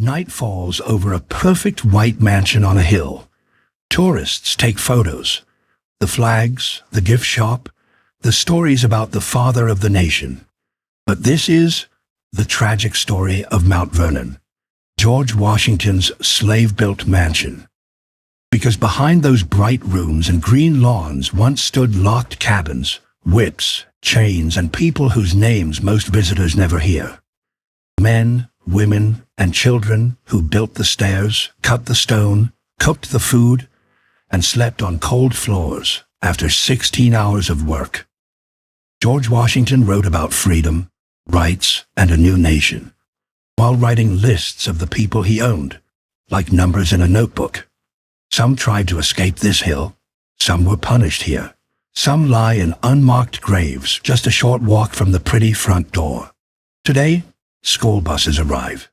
Night falls over a perfect white mansion on a hill. Tourists take photos. The flags, the gift shop, the stories about the father of the nation. But this is the tragic story of Mount Vernon, George Washington's slave-built mansion. Because behind those bright rooms and green lawns once stood locked cabins, whips, chains, and people whose names most visitors never hear. Men, women, and children who built the stairs, cut the stone, cooked the food, and slept on cold floors after 16 hours of work. George Washington wrote about freedom, rights, and a new nation, while writing lists of the people he owned, like numbers in a notebook. Some tried to escape this hill. Some were punished here. Some lie in unmarked graves just a short walk from the pretty front door. Today, school buses arrive.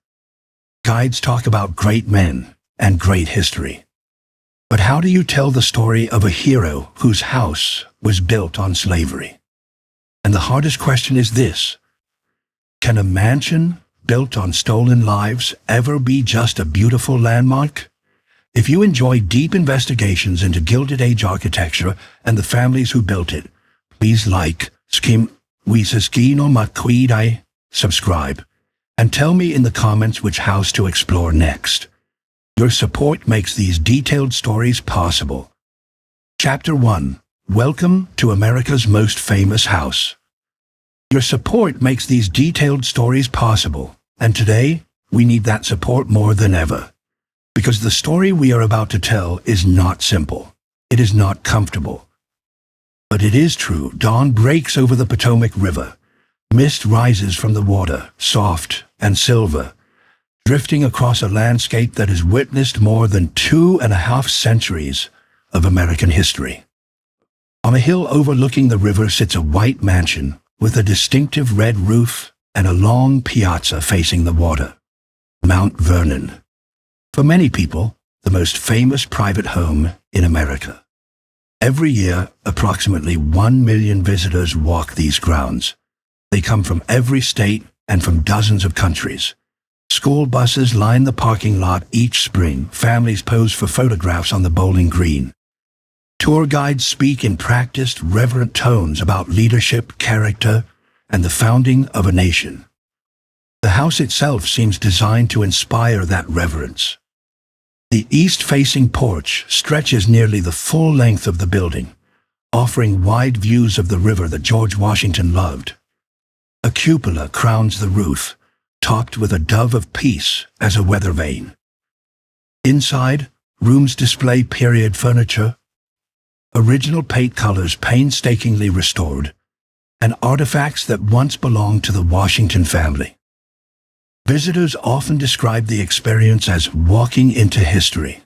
Guides talk about great men and great history. But how do you tell the story of a hero whose house was built on slavery? And the hardest question is this: can a mansion built on stolen lives ever be just a beautiful landmark? If you enjoy deep investigations into Gilded Age architecture and the families who built it, please like, subscribe, and tell me in the comments which house to explore next. Your support makes these detailed stories possible. Chapter 1. Welcome to America's most famous house. Your support makes these detailed stories possible, and today we need that support more than ever. Because the story we are about to tell is not simple. It is not comfortable. But it is true. Dawn breaks over the Potomac River. Mist rises from the water, soft and silver, drifting across a landscape that has witnessed more than 2.5 centuries of American history. On a hill overlooking the river sits a white mansion with a distinctive red roof and a long piazza facing the water. Mount Vernon. For many people, the most famous private home in America. Every year, approximately 1 million visitors walk these grounds. They come from every state and from dozens of countries. School buses line the parking lot each spring. Families pose for photographs on the bowling green. Tour guides speak in practiced, reverent tones about leadership, character, and the founding of a nation. The house itself seems designed to inspire that reverence. The east-facing porch stretches nearly the full length of the building, offering wide views of the river that George Washington loved. A cupola crowns the roof, topped with a dove of peace as a weather vane. Inside, rooms display period furniture, original paint colors painstakingly restored, and artifacts that once belonged to the Washington family. Visitors often describe the experience as walking into history.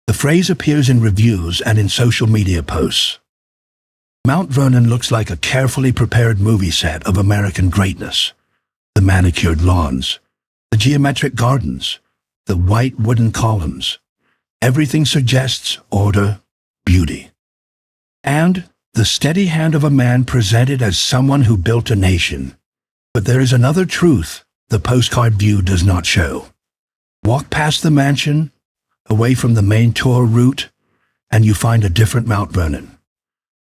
The phrase appears in reviews and in social media posts. Mount Vernon looks like a carefully prepared movie set of American greatness. The manicured lawns, the geometric gardens, the white wooden columns. Everything suggests order, beauty. And the steady hand of a man presented as someone who built a nation. But there is another truth the postcard view does not show. Walk past the mansion, away from the main tour route, and you find a different Mount Vernon.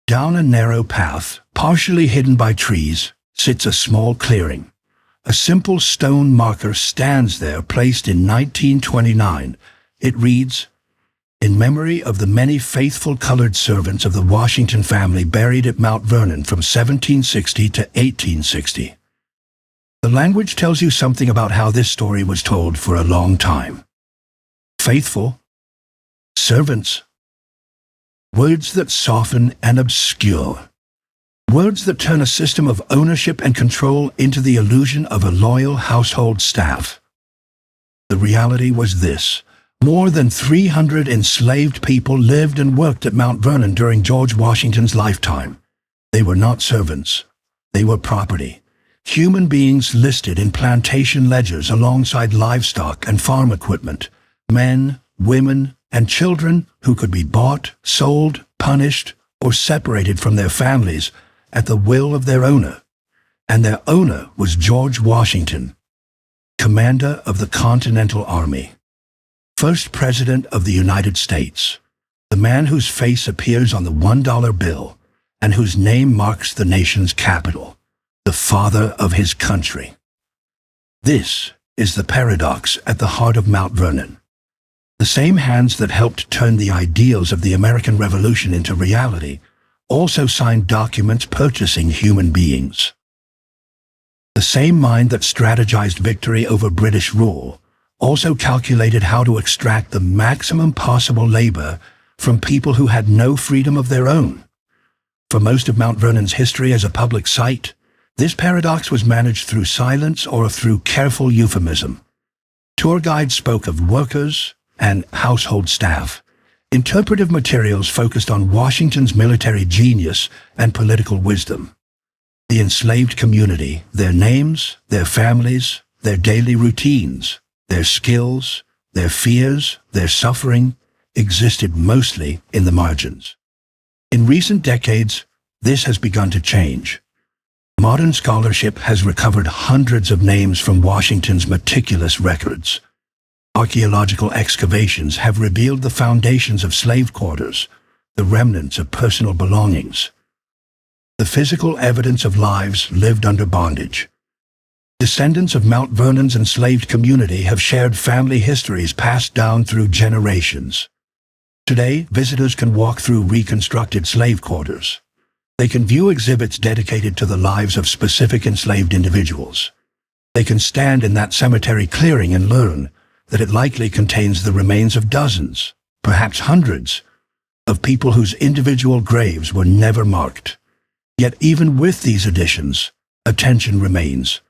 Down a narrow path, partially hidden by trees, sits a small clearing. A simple stone marker stands there, placed in 1929. It reads, "In memory of the many faithful colored servants of the Washington family buried at Mount Vernon from 1760 to 1860. The language tells you something about how this story was told for a long time. Faithful, servants, words that soften and obscure, words that turn a system of ownership and control into the illusion of a loyal household staff. The reality was this: more than 300 enslaved people lived and worked at Mount Vernon during George Washington's lifetime. They were not servants. They were property. Human beings listed in plantation ledgers alongside livestock and farm equipment. Men, women, and children who could be bought, sold, punished, or separated from their families at the will of their owner. And their owner was George Washington. Commander of the Continental Army, First President of the United States, the man whose face appears on the $1 bill and whose name marks the nation's capital, the father of his country. This is the paradox at the heart of Mount Vernon. The same hands that helped turn the ideals of the American Revolution into reality also signed documents purchasing human beings. The same mind that strategized victory over British rule also calculated how to extract the maximum possible labor from people who had no freedom of their own. For most of Mount Vernon's history as a public site, this paradox was managed through silence or through careful euphemism. Tour guides spoke of workers and household staff. Interpretive materials focused on Washington's military genius and political wisdom. The enslaved community, their names, their families, their daily routines, their skills, their fears, their suffering, existed mostly in the margins. In recent decades, this has begun to change. Modern scholarship has recovered hundreds of names from Washington's meticulous records. Archaeological excavations have revealed the foundations of slave quarters, the remnants of personal belongings, the physical evidence of lives lived under bondage. Descendants of Mount Vernon's enslaved community have shared family histories passed down through generations. Today, visitors can walk through reconstructed slave quarters. They can view exhibits dedicated to the lives of specific enslaved individuals. They can stand in that cemetery clearing and learn that it likely contains the remains of dozens, perhaps hundreds, of people whose individual graves were never marked. Yet even with these additions, attention remains.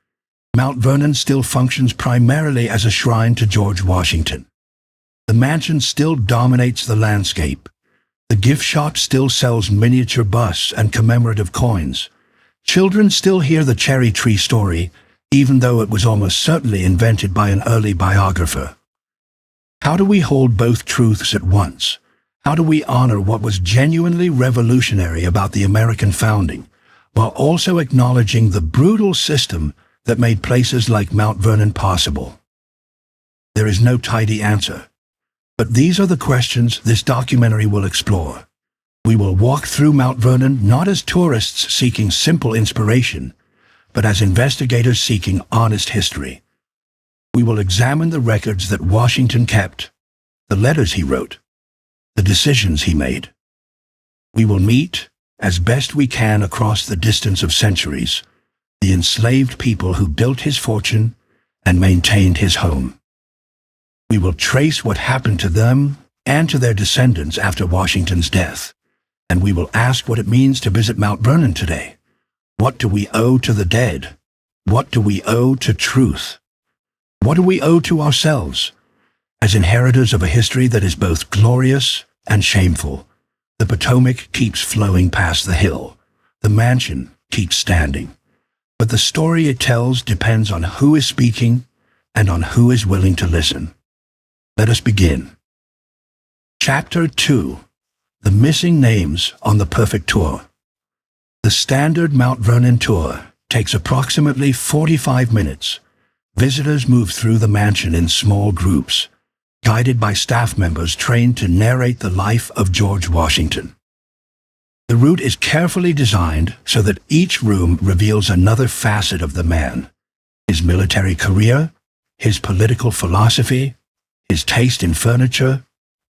Mount Vernon still functions primarily as a shrine to George Washington. The mansion still dominates the landscape. The gift shop still sells miniature busts and commemorative coins. Children still hear the cherry tree story, even though it was almost certainly invented by an early biographer. How do we hold both truths at once? How do we honor what was genuinely revolutionary about the American founding, while also acknowledging the brutal system that made places like Mount Vernon possible? There is no tidy answer, but these are the questions this documentary will explore. We will walk through Mount Vernon not as tourists seeking simple inspiration, but as investigators seeking honest history. We will examine the records that Washington kept, the letters he wrote, the decisions he made. We will meet, as best we can across the distance of centuries, the enslaved people who built his fortune and maintained his home. We will trace what happened to them and to their descendants after Washington's death, and we will ask what it means to visit Mount Vernon today. What do we owe to the dead? What do we owe to truth? What do we owe to ourselves? As inheritors of a history that is both glorious and shameful, the Potomac keeps flowing past the hill. The mansion keeps standing. But the story it tells depends on who is speaking and on who is willing to listen. Let us begin. Chapter 2. The Missing Names on the Perfect Tour. The standard Mount Vernon tour takes approximately 45 minutes. Visitors move through the mansion in small groups, guided by staff members trained to narrate the life of George Washington. The route is carefully designed so that each room reveals another facet of the man: his military career, his political philosophy, his taste in furniture,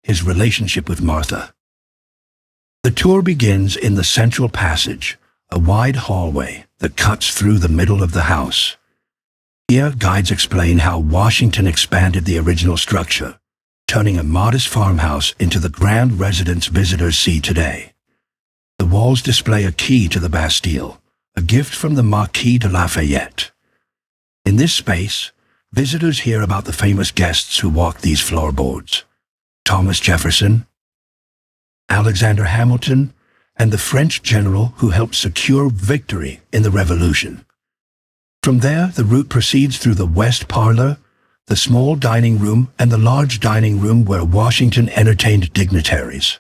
his relationship with Martha. The tour begins in the central passage, a wide hallway that cuts through the middle of the house. Here, guides explain how Washington expanded the original structure, turning a modest farmhouse into the grand residence visitors see today. The walls display a key to the Bastille, a gift from the Marquis de Lafayette. In this space, visitors hear about the famous guests who walked these floorboards: Thomas Jefferson, Alexander Hamilton, and the French general who helped secure victory in the Revolution. From there, the route proceeds through the West Parlor, the small dining room, and the large dining room where Washington entertained dignitaries.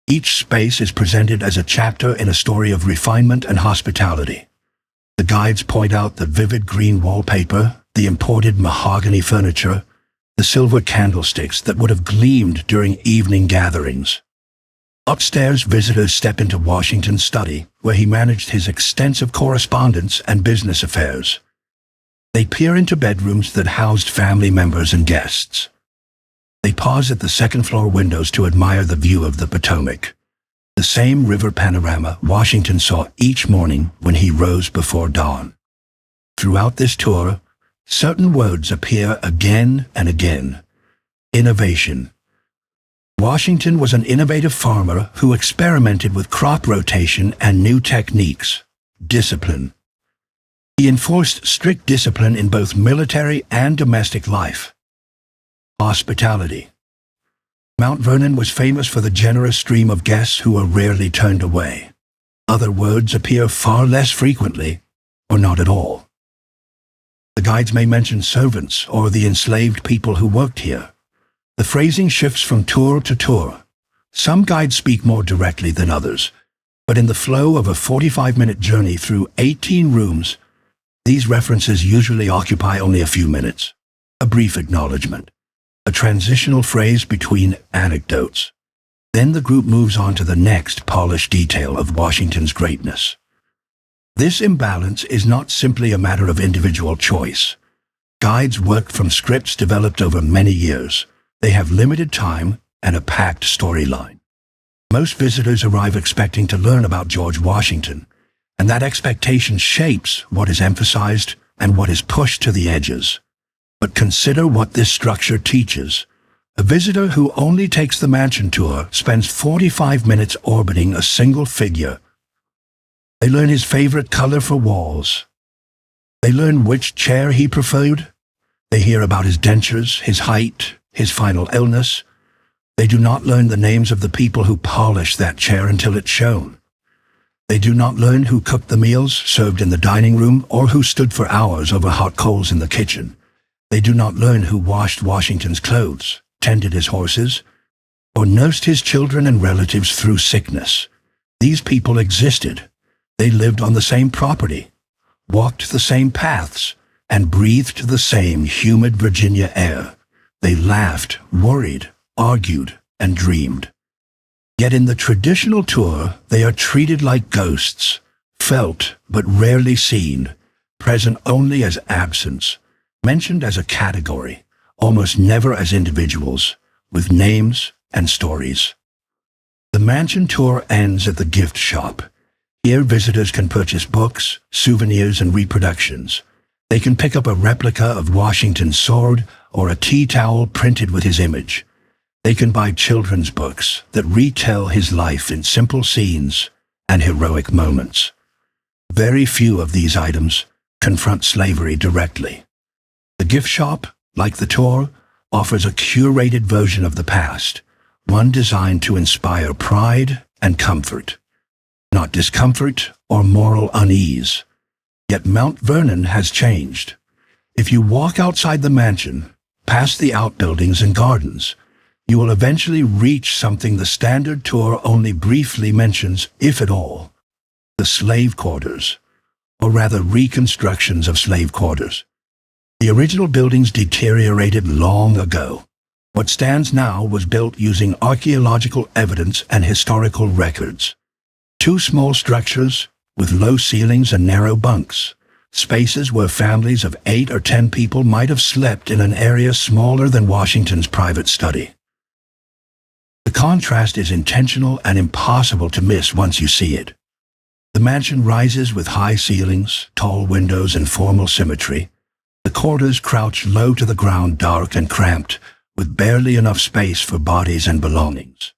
Each space is presented as a chapter in a story of refinement and hospitality. The guides point out the vivid green wallpaper, the imported mahogany furniture, the silver candlesticks that would have gleamed during evening gatherings. Upstairs, visitors step into Washington's study, where he managed his extensive correspondence and business affairs. They peer into bedrooms that housed family members and guests. They pause at the second-floor windows to admire the view of the Potomac, the same river panorama Washington saw each morning when he rose before dawn. Throughout this tour, certain words appear again and again. Innovation. Washington was an innovative farmer who experimented with crop rotation and new techniques. Discipline. He enforced strict discipline in both military and domestic life. Hospitality. Mount Vernon was famous for the generous stream of guests who were rarely turned away. Other words appear far less frequently, or not at all. The guides may mention servants or the enslaved people who worked here. The phrasing shifts from tour to tour. Some guides speak more directly than others, but in the flow of a 45-minute journey through 18 rooms, these references usually occupy only a few minutes. A brief acknowledgement, a transitional phrase between anecdotes. Then the group moves on to the next polished detail of Washington's greatness. This imbalance is not simply a matter of individual choice. Guides worked from scripts developed over many years. They have limited time and a packed storyline. Most visitors arrive expecting to learn about George Washington, and that expectation shapes what is emphasized and what is pushed to the edges. But consider what this structure teaches. A visitor who only takes the mansion tour spends 45 minutes orbiting a single figure. They learn his favorite color for walls. They learn which chair he preferred. They hear about his dentures, his height, his final illness. They do not learn the names of the people who polished that chair until it's shown. They do not learn who cooked the meals served in the dining room or who stood for hours over hot coals in the kitchen. They do not learn who washed Washington's clothes, tended his horses, or nursed his children and relatives through sickness. These people existed. They lived on the same property, walked the same paths, and breathed the same humid Virginia air. They laughed, worried, argued, and dreamed. Yet in the traditional tour, they are treated like ghosts, felt but rarely seen, present only as absence, mentioned as a category, almost never as individuals, with names and stories. The mansion tour ends at the gift shop. Here visitors can purchase books, souvenirs, and reproductions. They can pick up a replica of Washington's sword or a tea towel printed with his image. They can buy children's books that retell his life in simple scenes and heroic moments. Very few of these items confront slavery directly. The gift shop, like the tour, offers a curated version of the past, one designed to inspire pride and comfort, not discomfort or moral unease. Yet Mount Vernon has changed. If you walk outside the mansion, past the outbuildings and gardens, you will eventually reach something the standard tour only briefly mentions, if at all: the slave quarters, or rather reconstructions of slave quarters. The original buildings deteriorated long ago. What stands now was built using archaeological evidence and historical records. Two small structures with low ceilings and narrow bunks, spaces where families of 8 or 10 people might have slept in an area smaller than Washington's private study. The contrast is intentional and impossible to miss once you see it. The mansion rises with high ceilings, tall windows, and formal symmetry. The quarters crouch low to the ground, dark and cramped, with barely enough space for bodies and belongings.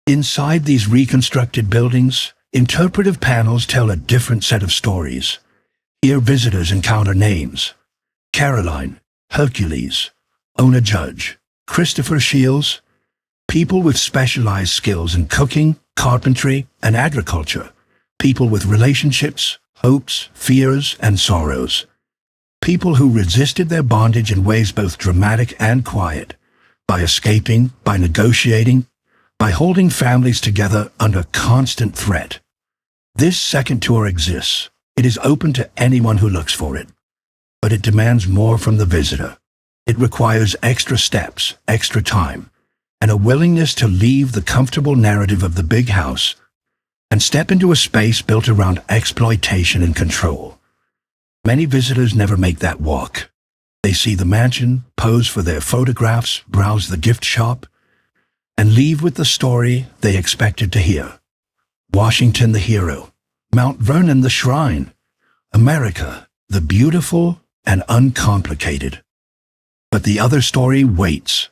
Inside these reconstructed buildings, interpretive panels tell a different set of stories. Here visitors encounter names: Caroline, Hercules, Ona Judge, Christopher Shields, people with specialized skills in cooking, carpentry, and agriculture, people with relationships, hopes, fears, and sorrows, people who resisted their bondage in ways both dramatic and quiet, by escaping, by negotiating, by holding families together under constant threat. This second tour exists. It is open to anyone who looks for it. but it demands more from the visitor. It requires extra steps, extra time, and a willingness to leave the comfortable narrative of the big house and step into a space built around exploitation and control. Many visitors never make that walk. They see the mansion, pose for their photographs, browse the gift shop, and leave with the story they expected to hear. Washington the hero, Mount Vernon the shrine, America the beautiful and uncomplicated. But the other story waits.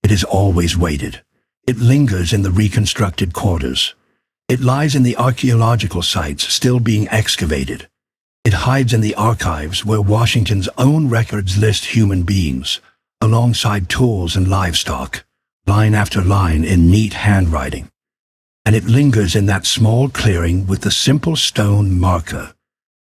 It has always waited. It lingers in the reconstructed quarters. It lies in the archaeological sites still being excavated. It hides in the archives where Washington's own records list human beings, alongside tools and livestock, line after line in neat handwriting. And it lingers in that small clearing with the simple stone marker,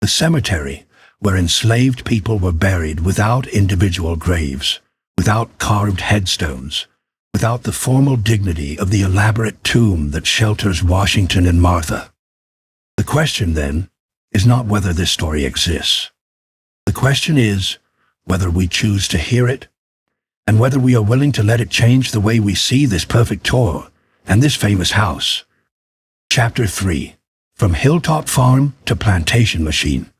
the cemetery where enslaved people were buried without individual graves, without carved headstones, without the formal dignity of the elaborate tomb that shelters Washington and Martha. The question, then, is not whether this story exists. The question is whether we choose to hear it, and whether we are willing to let it change the way we see this perfect tour and this famous house. Chapter 3. From Hilltop Farm to Plantation Machine.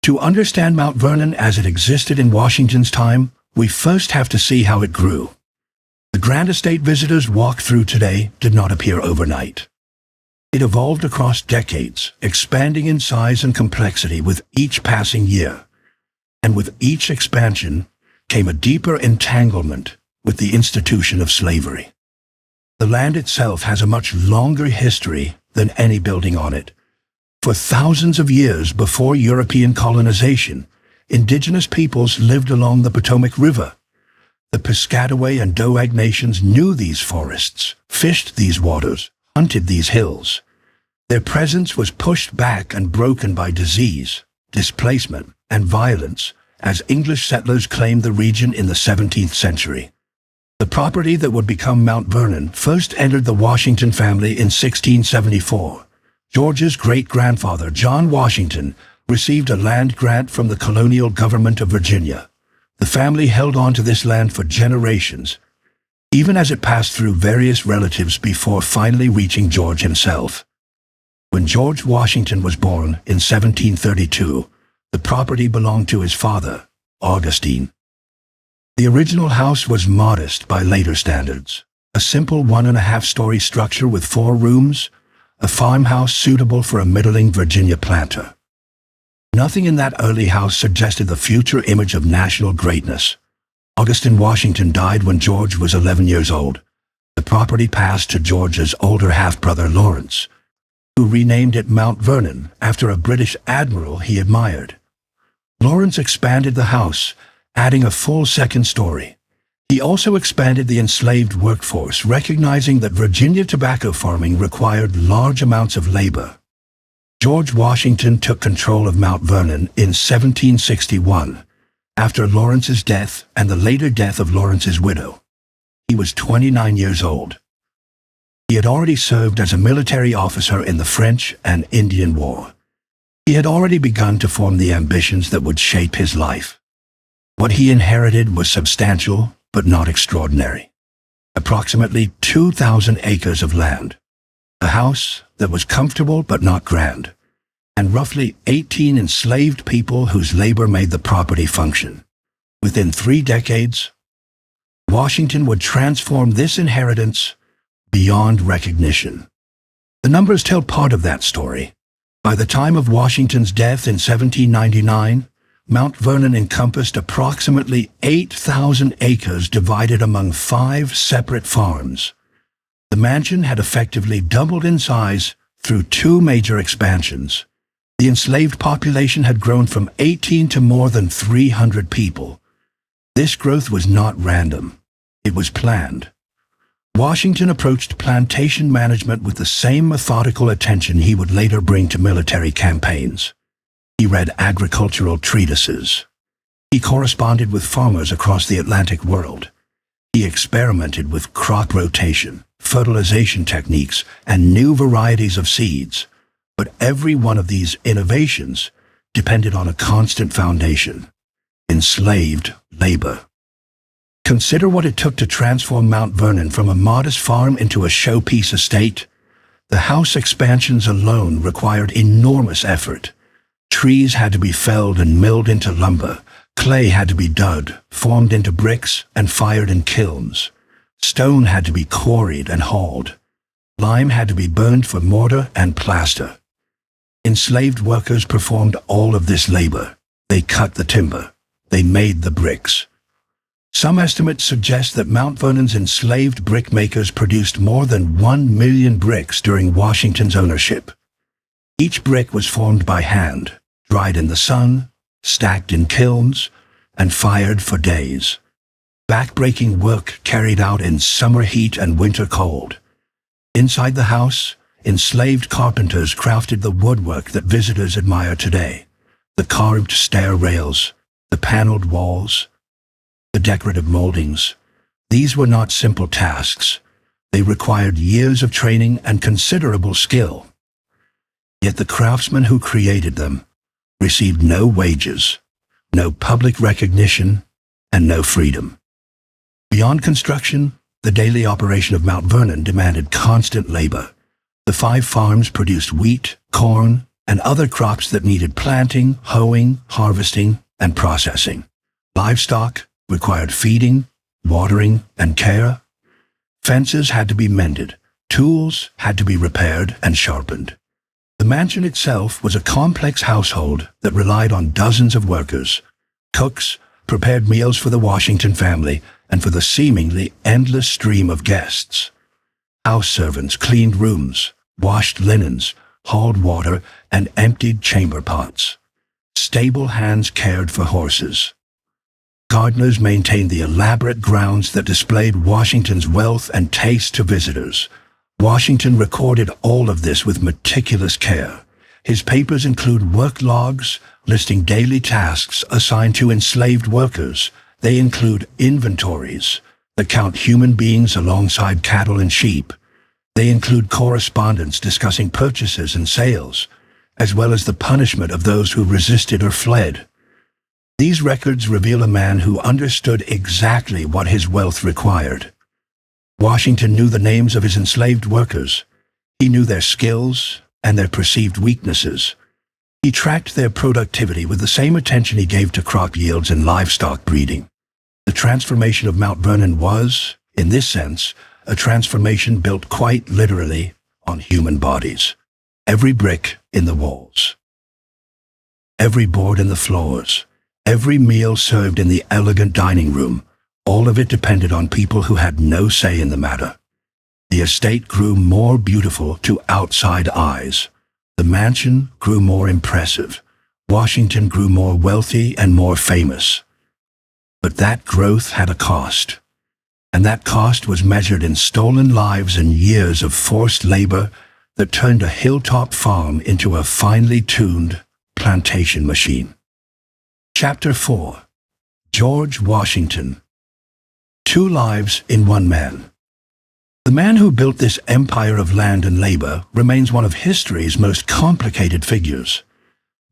To understand Mount Vernon as it existed in Washington's time, we first have to see how it grew. The grand estate visitors walk through today did not appear overnight. It evolved across decades, expanding in size and complexity with each passing year. And with each expansion came a deeper entanglement with the institution of slavery. The land itself has a much longer history than any building on it. For thousands of years before European colonization, indigenous peoples lived along the Potomac River. The Piscataway and Doag nations knew these forests, fished these waters, hunted these hills. Their presence was pushed back and broken by disease, displacement, and violence as English settlers claimed the region in the 17th century. The property that would become Mount Vernon first entered the Washington family in 1674. George's great-grandfather, John Washington, received a land grant from the colonial government of Virginia. The family held on to this land for generations, even as it passed through various relatives before finally reaching George himself. When George Washington was born in 1732, the property belonged to his father, Augustine. The original house was modest by later standards, a simple 1.5-story structure with 4 rooms, a farmhouse suitable for a middling Virginia planter. Nothing in that early house suggested the future image of national greatness. Augustine Washington died when George was 11 years old. The property passed to George's older half-brother Lawrence, who renamed it Mount Vernon after a British admiral he admired. Lawrence expanded the house, adding a full second story. He also expanded the enslaved workforce, recognizing that Virginia tobacco farming required large amounts of labor. George Washington took control of Mount Vernon in 1761, after Lawrence's death and the later death of Lawrence's widow. He was 29 years old. He had already served as a military officer in the French and Indian War. He had already begun to form the ambitions that would shape his life. What he inherited was substantial, but not extraordinary. Approximately 2,000 acres of land, a house that was comfortable but not grand, and roughly 18 enslaved people whose labor made the property function. Within 3 decades, Washington would transform this inheritance beyond recognition. The numbers tell part of that story. By the time of Washington's death in 1799, Mount Vernon encompassed approximately 8,000 acres divided among 5 separate farms. The mansion had effectively doubled in size through 2 major expansions. The enslaved population had grown from 18 to more than 300 people. This growth was not random. It was planned. Washington approached plantation management with the same methodical attention he would later bring to military campaigns. He read agricultural treatises. He corresponded with farmers across the Atlantic world. He experimented with crop rotation, fertilization techniques, and new varieties of seeds. But every one of these innovations depended on a constant foundation: enslaved labor. Consider what it took to transform Mount Vernon from a modest farm into a showpiece estate. The house expansions alone required enormous effort. Trees had to be felled and milled into lumber. Clay had to be dug, formed into bricks, and fired in kilns. Stone had to be quarried and hauled. Lime had to be burned for mortar and plaster. Enslaved workers performed all of this labor. They cut the timber. They made the bricks. Some estimates suggest that Mount Vernon's enslaved brickmakers produced more than 1 million bricks during Washington's ownership. Each brick was formed by hand, dried in the sun, stacked in kilns, and fired for days. Back-breaking work carried out in summer heat and winter cold. Inside the house, enslaved carpenters crafted the woodwork that visitors admire today: the carved stair rails, the paneled walls, the decorative moldings. These were not simple tasks. They required years of training and considerable skill. Yet the craftsmen who created them received no wages, no public recognition, and no freedom. Beyond construction, the daily operation of Mount Vernon demanded constant labor. The 5 farms produced wheat, corn, and other crops that needed planting, hoeing, harvesting, and processing. Livestock required feeding, watering, and care. Fences had to be mended. Tools had to be repaired and sharpened. The mansion itself was a complex household that relied on dozens of workers. Cooks prepared meals for the Washington family and for the seemingly endless stream of guests. House servants cleaned rooms, washed linens, hauled water, and emptied chamber pots. Stable hands cared for horses. Gardeners maintained the elaborate grounds that displayed Washington's wealth and taste to visitors. Washington recorded all of this with meticulous care. His papers include work logs listing daily tasks assigned to enslaved workers. They include inventories that count human beings alongside cattle and sheep. They include correspondence discussing purchases and sales, as well as the punishment of those who resisted or fled. These records reveal a man who understood exactly what his wealth required. Washington knew the names of his enslaved workers. He knew their skills and their perceived weaknesses. He tracked their productivity with the same attention he gave to crop yields and livestock breeding. The transformation of Mount Vernon was, in this sense, a transformation built quite literally on human bodies. Every brick in the walls, every board in the floors, every meal served in the elegant dining room, all of it depended on people who had no say in the matter. The estate grew more beautiful to outside eyes. The mansion grew more impressive. Washington grew more wealthy and more famous. But that growth had a cost. And that cost was measured in stolen lives and years of forced labor that turned a hilltop farm into a finely tuned plantation machine. Chapter 4. George Washington. 2 lives in 1 man. The man who built this empire of land and labor remains one of history's most complicated figures.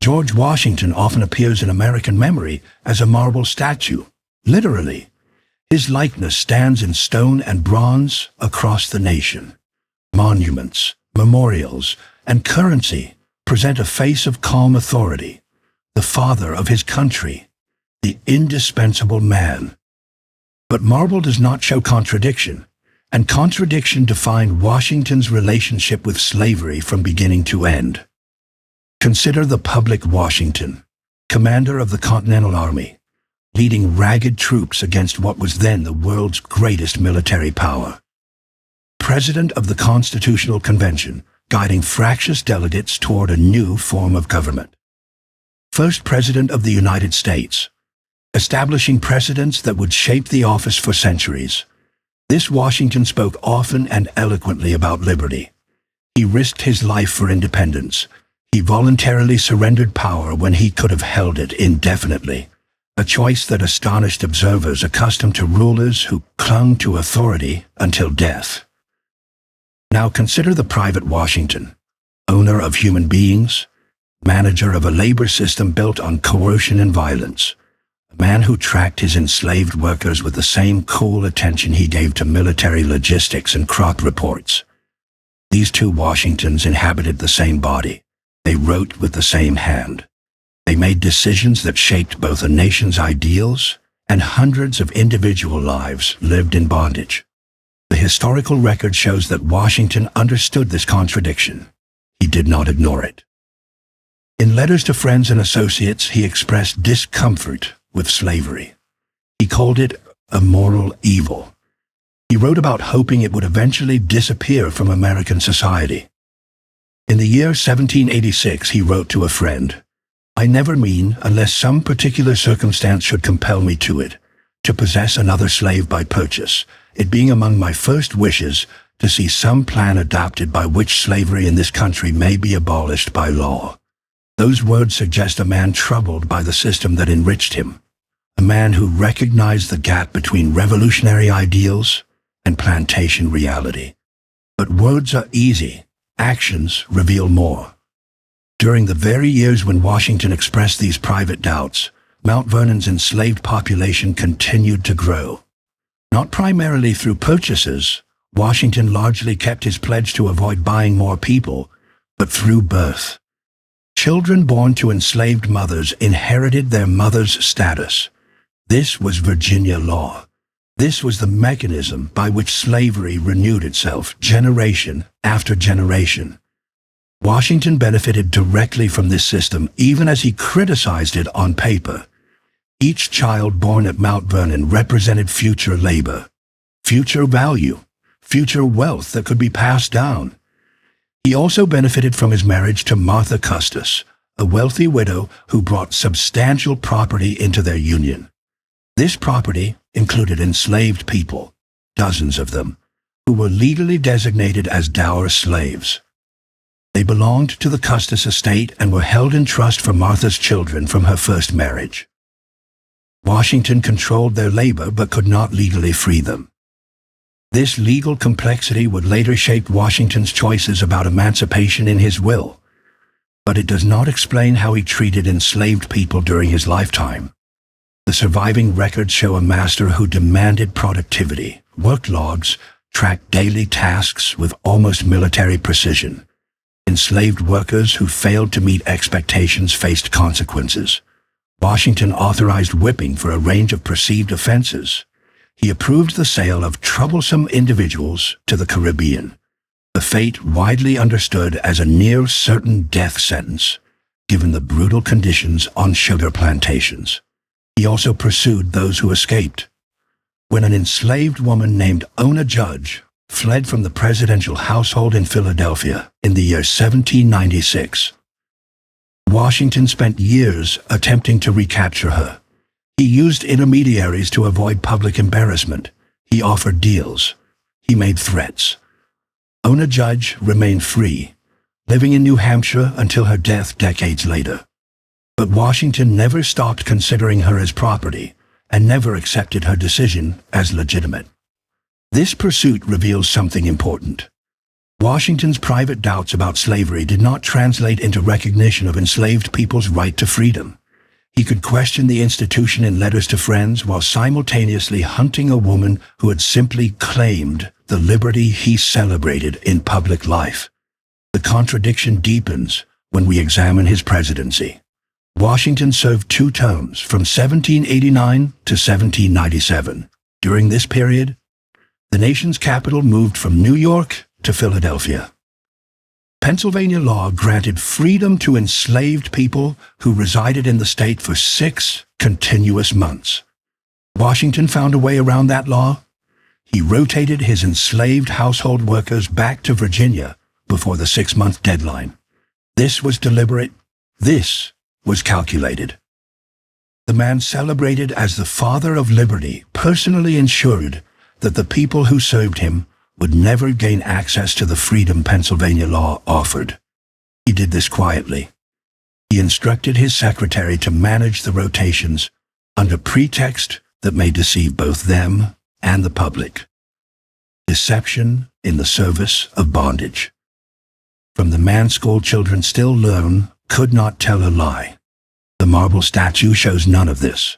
George Washington often appears in American memory as a marble statue, literally. His likeness stands in stone and bronze across the nation. Monuments, memorials, and currency present a face of calm authority, the father of his country, the indispensable man. But marble does not show contradiction, and contradiction defined Washington's relationship with slavery from beginning to end. Consider the public Washington, commander of the Continental Army, leading ragged troops against what was then the world's greatest military power. President of the Constitutional Convention, guiding fractious delegates toward a new form of government. First President of the United States, establishing precedents that would shape the office for centuries. This Washington spoke often and eloquently about liberty. He risked his life for independence. He voluntarily surrendered power when he could have held it indefinitely, a choice that astonished observers accustomed to rulers who clung to authority until death. Now consider the private Washington, owner of human beings, manager of a labor system built on coercion and violence, a man who tracked his enslaved workers with the same cool attention he gave to military logistics and crop reports. These two Washingtons inhabited the same body. They wrote with the same hand. They made decisions that shaped both a nation's ideals and hundreds of individual lives lived in bondage. The historical record shows that Washington understood this contradiction. He did not ignore it. In letters to friends and associates, he expressed discomfort with slavery. He called it a moral evil. He wrote about hoping it would eventually disappear from American society. In the year 1786, he wrote to a friend, "I never mean, unless some particular circumstance should compel me to it, to possess another slave by purchase, it being among my first wishes to see some plan adopted by which slavery in this country may be abolished by law." Those words suggest a man troubled by the system that enriched him, a man who recognized the gap between revolutionary ideals and plantation reality. But words are easy, actions reveal more. During the very years when Washington expressed these private doubts, Mount Vernon's enslaved population continued to grow. Not primarily through purchases, Washington largely kept his pledge to avoid buying more people, but through birth. Children born to enslaved mothers inherited their mother's status. This was Virginia law. This was the mechanism by which slavery renewed itself generation after generation. Washington benefited directly from this system, even as he criticized it on paper. Each child born at Mount Vernon represented future labor, future value, future wealth that could be passed down. He also benefited from his marriage to Martha Custis, a wealthy widow who brought substantial property into their union. This property included enslaved people, dozens of them, who were legally designated as dour slaves. They belonged to the Custis estate and were held in trust for Martha's children from her first marriage. Washington controlled their labor but could not legally free them. This legal complexity would later shape Washington's choices about emancipation in his will, but it does not explain how he treated enslaved people during his lifetime. The surviving records show a master who demanded productivity, worked logs, tracked daily tasks with almost military precision. Enslaved workers who failed to meet expectations faced consequences. Washington authorized whipping for a range of perceived offenses. He approved the sale of troublesome individuals to the Caribbean, a fate widely understood as a near-certain death sentence, given the brutal conditions on sugar plantations. He also pursued those who escaped. When an enslaved woman named Ona Judge fled from the presidential household in Philadelphia in the year 1796, Washington spent years attempting to recapture her. He used intermediaries to avoid public embarrassment. He offered deals. He made threats. Ona Judge remained free, living in New Hampshire until her death decades later. But Washington never stopped considering her as property and never accepted her decision as legitimate. This pursuit reveals something important. Washington's private doubts about slavery did not translate into recognition of enslaved people's right to freedom. He could question the institution in letters to friends while simultaneously hunting a woman who had simply claimed the liberty he celebrated in public life. The contradiction deepens when we examine his presidency. Washington served 2 terms from 1789 to 1797. During this period, the nation's capital moved from New York to Philadelphia. Pennsylvania law granted freedom to enslaved people who resided in the state for 6 continuous months. Washington found a way around that law. He rotated his enslaved household workers back to Virginia before the 6-month deadline. This was deliberate. This was calculated. The man celebrated as the father of liberty personally ensured that the people who served him would never gain access to the freedom Pennsylvania law offered. He did this quietly. He instructed his secretary to manage the rotations under pretext that may deceive both them and the public. Deception in the service of bondage. From the man school children still learn could not tell a lie. The marble statue shows none of this.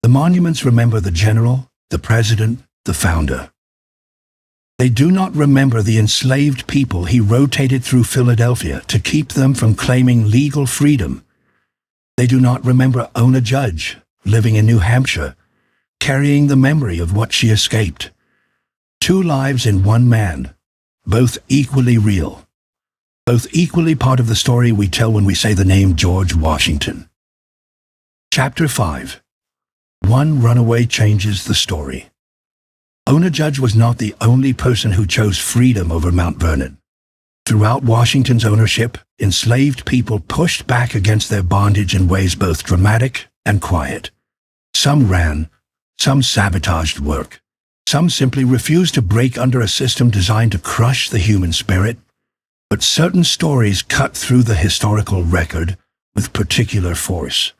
The monuments remember the general, the president, the founder. They do not remember the enslaved people he rotated through Philadelphia to keep them from claiming legal freedom. They do not remember Ona Judge, living in New Hampshire, carrying the memory of what she escaped. 2 lives in one man, both equally real, both equally part of the story we tell when we say the name George Washington. Chapter 5. One runaway changes the story. Ona Judge was not the only person who chose freedom over Mount Vernon. Throughout Washington's ownership, enslaved people pushed back against their bondage in ways both dramatic and quiet. Some ran, some sabotaged work, some simply refused to break under a system designed to crush the human spirit. But certain stories cut through the historical record with particular force.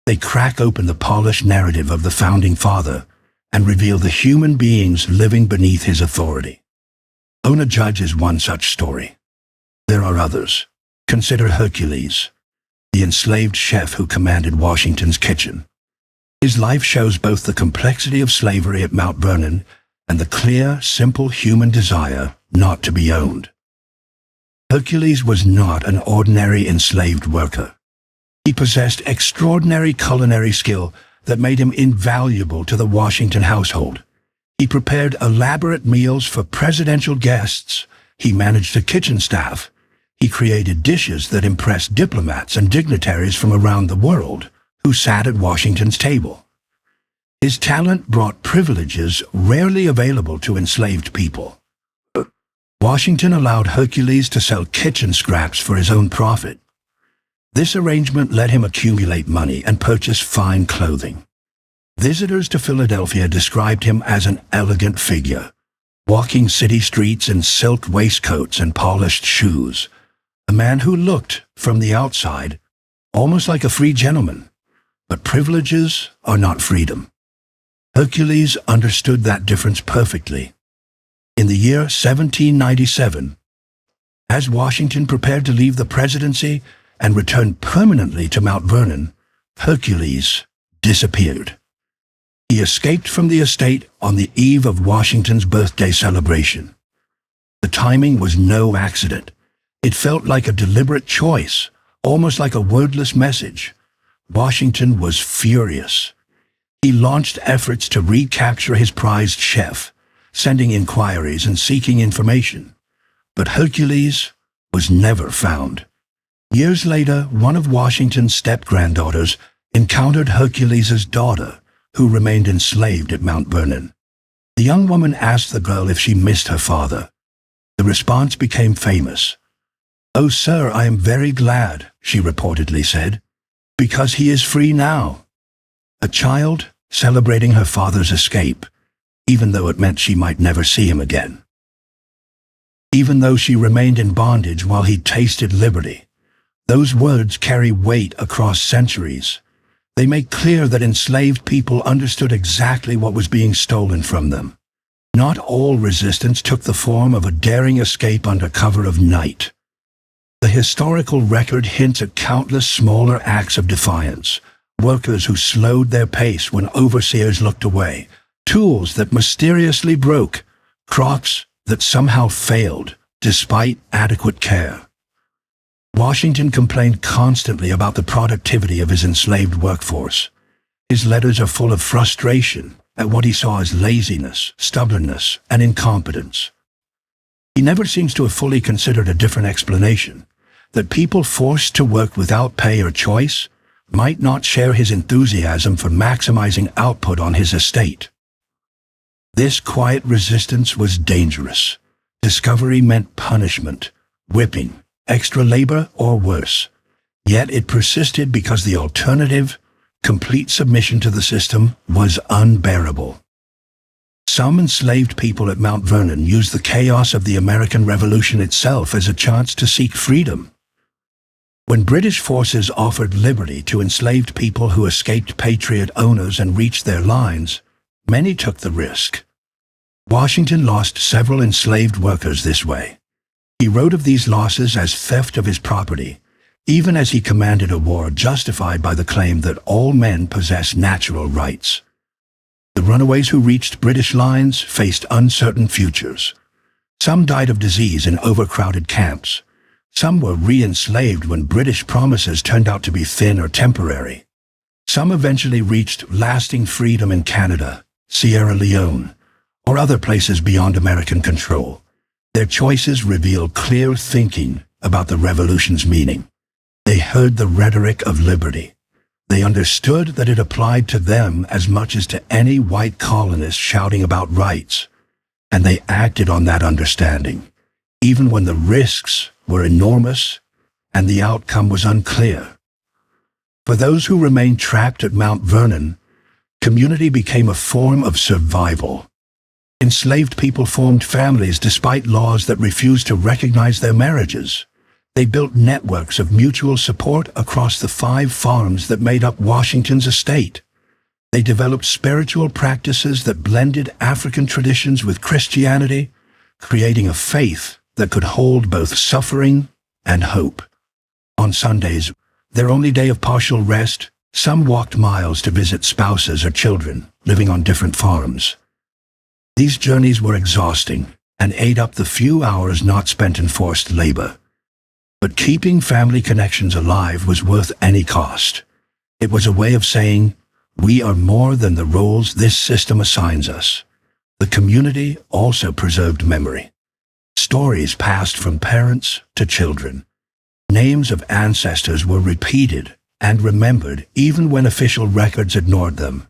They crack open the polished narrative of the Founding Father and reveal the human beings living beneath his authority. Ona Judge is one such story. There are others. Consider Hercules, the enslaved chef who commanded Washington's kitchen. His life shows both the complexity of slavery at Mount Vernon and the clear, simple human desire not to be owned. Hercules was not an ordinary enslaved worker. He possessed extraordinary culinary skill that made him invaluable to the Washington household. He prepared elaborate meals for presidential guests. He managed a kitchen staff. He created dishes that impressed diplomats and dignitaries from around the world who sat at Washington's table. His talent brought privileges rarely available to enslaved people. Washington allowed Hercules to sell kitchen scraps for his own profit. This arrangement let him accumulate money and purchase fine clothing. Visitors to Philadelphia described him as an elegant figure, walking city streets in silk waistcoats and polished shoes, a man who looked, from the outside, almost like a free gentleman. But privileges are not freedom. Hercules understood that difference perfectly. In the year 1797, as Washington prepared to leave the presidency and return permanently to Mount Vernon, Hercules disappeared. He escaped from the estate on the eve of Washington's birthday celebration. The timing was no accident. It felt like a deliberate choice, almost like a wordless message. Washington was furious. He launched efforts to recapture his prized chef, sending inquiries and seeking information. But Hercules was never found. Years later, one of Washington's step-granddaughters encountered Hercules' daughter, who remained enslaved at Mount Vernon. The young woman asked the girl if she missed her father. The response became famous. "Oh, sir, I am very glad," she reportedly said, "because he is free now." A child celebrating her father's escape, even though it meant she might never see him again. Even though she remained in bondage while he tasted liberty, those words carry weight across centuries. They make clear that enslaved people understood exactly what was being stolen from them. Not all resistance took the form of a daring escape under cover of night. The historical record hints at countless smaller acts of defiance, workers who slowed their pace when overseers looked away, tools that mysteriously broke, crops that somehow failed despite adequate care. Washington complained constantly about the productivity of his enslaved workforce. His letters are full of frustration at what he saw as laziness, stubbornness, and incompetence. He never seems to have fully considered a different explanation, that people forced to work without pay or choice might not share his enthusiasm for maximizing output on his estate. This quiet resistance was dangerous. Discovery meant punishment, whipping, extra labor, or worse. Yet it persisted because the alternative, complete submission to the system, was unbearable. Some enslaved people at Mount Vernon used the chaos of the American Revolution itself as a chance to seek freedom. When British forces offered liberty to enslaved people who escaped patriot owners and reached their lines, many took the risk. Washington lost several enslaved workers this way. He wrote of these losses as theft of his property, even as he commanded a war justified by the claim that all men possess natural rights. The runaways who reached British lines faced uncertain futures. Some died of disease in overcrowded camps. Some were re-enslaved when British promises turned out to be thin or temporary. Some eventually reached lasting freedom in Canada, Sierra Leone, or other places beyond American control. Their choices reveal clear thinking about the revolution's meaning. They heard the rhetoric of liberty. They understood that it applied to them as much as to any white colonist shouting about rights, and they acted on that understanding, even when the risks were enormous and the outcome was unclear. For those who remained trapped at Mount Vernon, community became a form of survival. Enslaved people formed families despite laws that refused to recognize their marriages. They built networks of mutual support across the 5 farms that made up Washington's estate. They developed spiritual practices that blended African traditions with Christianity, creating a faith that could hold both suffering and hope. On Sundays, their only day of partial rest, some walked miles to visit spouses or children living on different farms. These journeys were exhausting and ate up the few hours not spent in forced labor. But keeping family connections alive was worth any cost. It was a way of saying, we are more than the roles this system assigns us. The community also preserved memory. Stories passed from parents to children. Names of ancestors were repeated and remembered even when official records ignored them.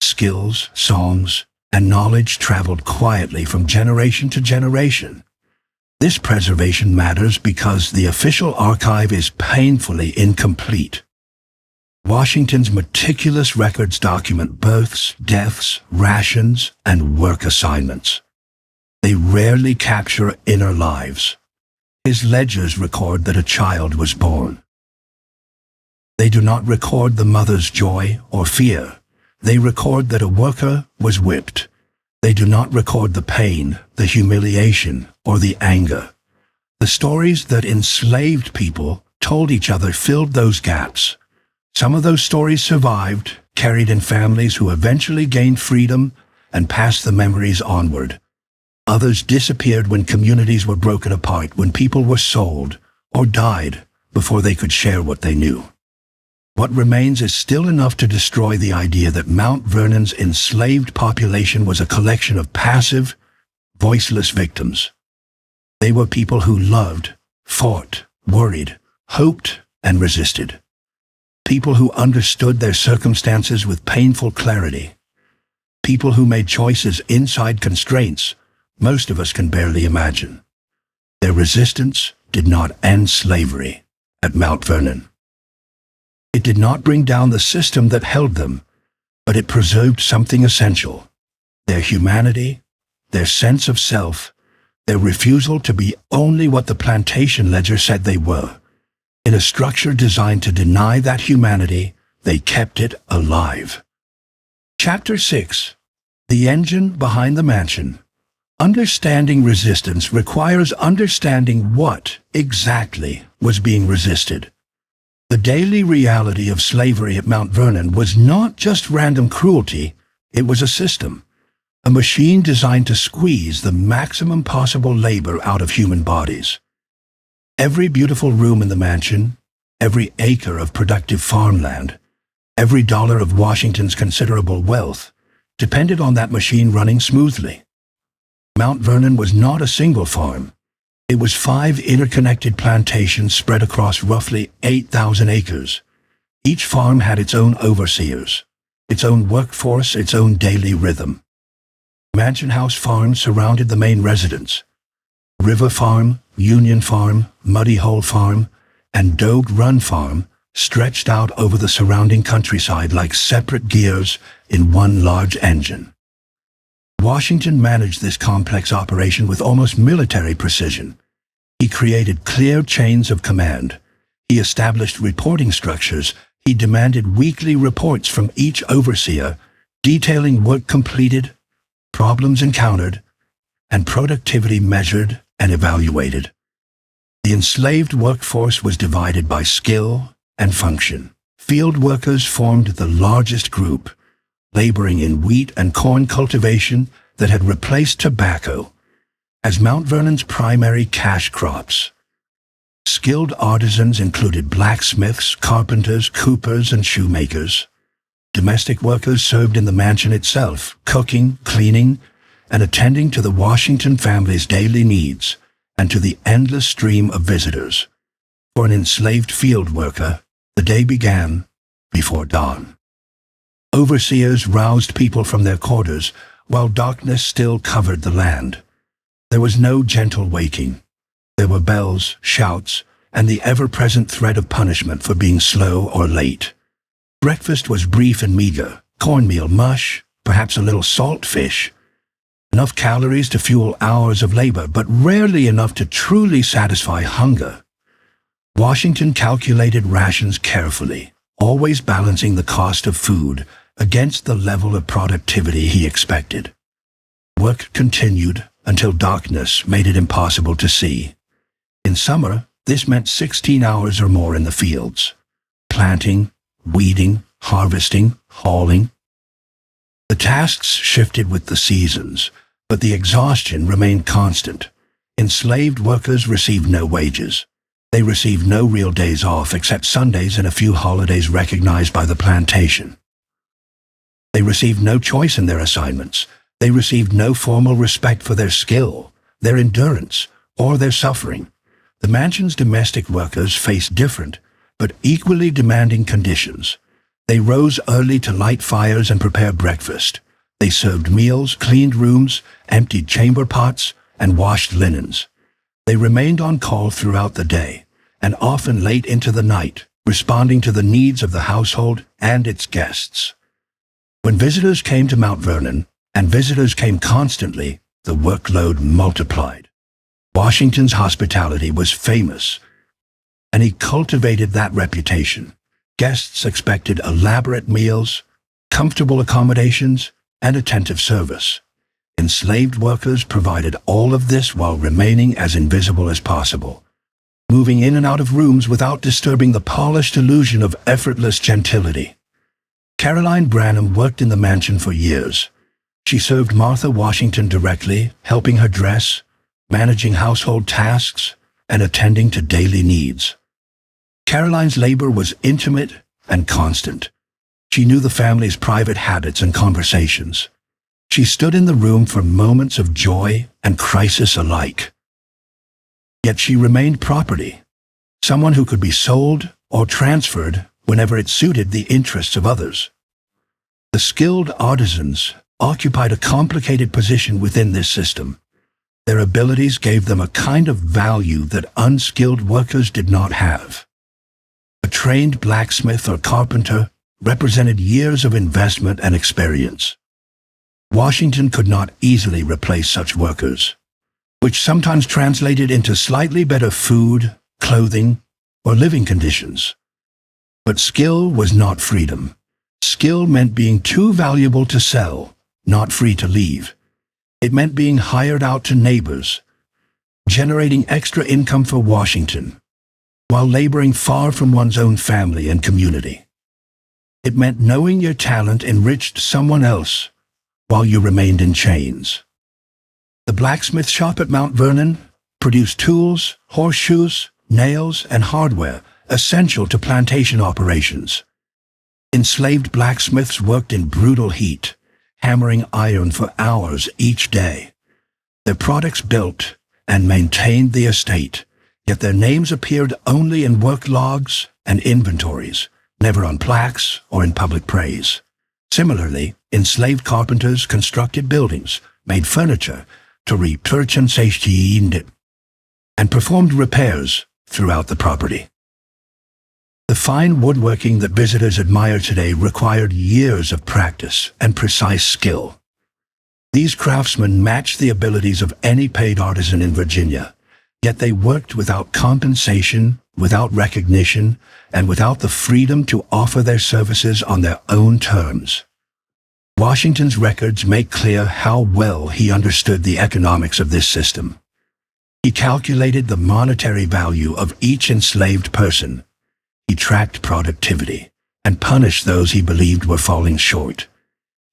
Skills, songs, and knowledge traveled quietly from generation to generation. This preservation matters because the official archive is painfully incomplete. Washington's meticulous records document births, deaths, rations, and work assignments. They rarely capture inner lives. His ledgers record that a child was born. They do not record the mother's joy or fear. They record that a worker was whipped. They do not record the pain, the humiliation, or the anger. The stories that enslaved people told each other filled those gaps. Some of those stories survived, carried in families who eventually gained freedom and passed the memories onward. Others disappeared when communities were broken apart, when people were sold or died before they could share what they knew. What remains is still enough to destroy the idea that Mount Vernon's enslaved population was a collection of passive, voiceless victims. They were people who loved, fought, worried, hoped, and resisted. People who understood their circumstances with painful clarity. People who made choices inside constraints most of us can barely imagine. Their resistance did not end slavery at Mount Vernon. It did not bring down the system that held them, but it preserved something essential: their humanity, their sense of self, their refusal to be only what the plantation ledger said they were. In a structure designed to deny that humanity, they kept it alive. Chapter 6. The Engine Behind the Mansion. Understanding resistance requires understanding what exactly was being resisted. The daily reality of slavery at Mount Vernon was not just random cruelty, it was a system, a machine designed to squeeze the maximum possible labor out of human bodies. Every beautiful room in the mansion, every acre of productive farmland, every dollar of Washington's considerable wealth depended on that machine running smoothly. Mount Vernon was not a single farm. It was 5 interconnected plantations spread across roughly 8,000 acres. Each farm had its own overseers, its own workforce, its own daily rhythm. Mansion House farms surrounded the main residence. River Farm, Union Farm, Muddy Hole Farm, and Dogue Run Farm stretched out over the surrounding countryside like separate gears in one large engine. Washington managed this complex operation with almost military precision. He created clear chains of command. He established reporting structures. He demanded weekly reports from each overseer, detailing work completed, problems encountered, and productivity measured and evaluated. The enslaved workforce was divided by skill and function. Field workers formed the largest group, laboring in wheat and corn cultivation that had replaced tobacco as Mount Vernon's primary cash crops. Skilled artisans included blacksmiths, carpenters, coopers, and shoemakers. Domestic workers served in the mansion itself, cooking, cleaning, and attending to the Washington family's daily needs and to the endless stream of visitors. For an enslaved field worker, the day began before dawn. Overseers roused people from their quarters while darkness still covered the land. There was no gentle waking. There were bells, shouts, and the ever-present threat of punishment for being slow or late. Breakfast was brief and meager: cornmeal mush, perhaps a little salt fish. Enough calories to fuel hours of labor, but rarely enough to truly satisfy hunger. Washington calculated rations carefully, always balancing the cost of food against the level of productivity he expected. Work continued until darkness made it impossible to see. In summer, this meant 16 hours or more in the fields, planting, weeding, harvesting, hauling. The tasks shifted with the seasons, but the exhaustion remained constant. Enslaved workers received no wages. They received no real days off except Sundays and a few holidays recognized by the plantation. They received no choice in their assignments. They received no formal respect for their skill, their endurance, or their suffering. The mansion's domestic workers faced different, but equally demanding conditions. They rose early to light fires and prepare breakfast. They served meals, cleaned rooms, emptied chamber pots, and washed linens. They remained on call throughout the day, and often late into the night, responding to the needs of the household and its guests. When visitors came to Mount Vernon, and visitors came constantly, the workload multiplied. Washington's hospitality was famous, and he cultivated that reputation. Guests expected elaborate meals, comfortable accommodations, and attentive service. Enslaved workers provided all of this while remaining as invisible as possible, moving in and out of rooms without disturbing the polished illusion of effortless gentility. Caroline Branham worked in the mansion for years. She served Martha Washington directly, helping her dress, managing household tasks, and attending to daily needs. Caroline's labor was intimate and constant. She knew the family's private habits and conversations. She stood in the room for moments of joy and crisis alike. Yet she remained property, someone who could be sold or transferred whenever it suited the interests of others. The skilled artisans occupied a complicated position within this system. Their abilities gave them a kind of value that unskilled workers did not have. A trained blacksmith or carpenter represented years of investment and experience. Washington could not easily replace such workers, which sometimes translated into slightly better food, clothing, or living conditions. But skill was not freedom. Skill meant being too valuable to sell, not free to leave. It meant being hired out to neighbors, generating extra income for Washington, while laboring far from one's own family and community. It meant knowing your talent enriched someone else while you remained in chains. The blacksmith shop at Mount Vernon produced tools, horseshoes, nails, and hardware essential to plantation operations. Enslaved blacksmiths worked in brutal heat, hammering iron for hours each day. Their products built and maintained the estate, yet their names appeared only in work logs and inventories, never on plaques or in public praise. Similarly, enslaved carpenters constructed buildings, made furniture to and performed repairs throughout the property. The fine woodworking that visitors admire today required years of practice and precise skill. These craftsmen matched the abilities of any paid artisan in Virginia, yet they worked without compensation, without recognition, and without the freedom to offer their services on their own terms. Washington's records make clear how well he understood the economics of this system. He calculated the monetary value of each enslaved person. He tracked productivity and punished those he believed were falling short.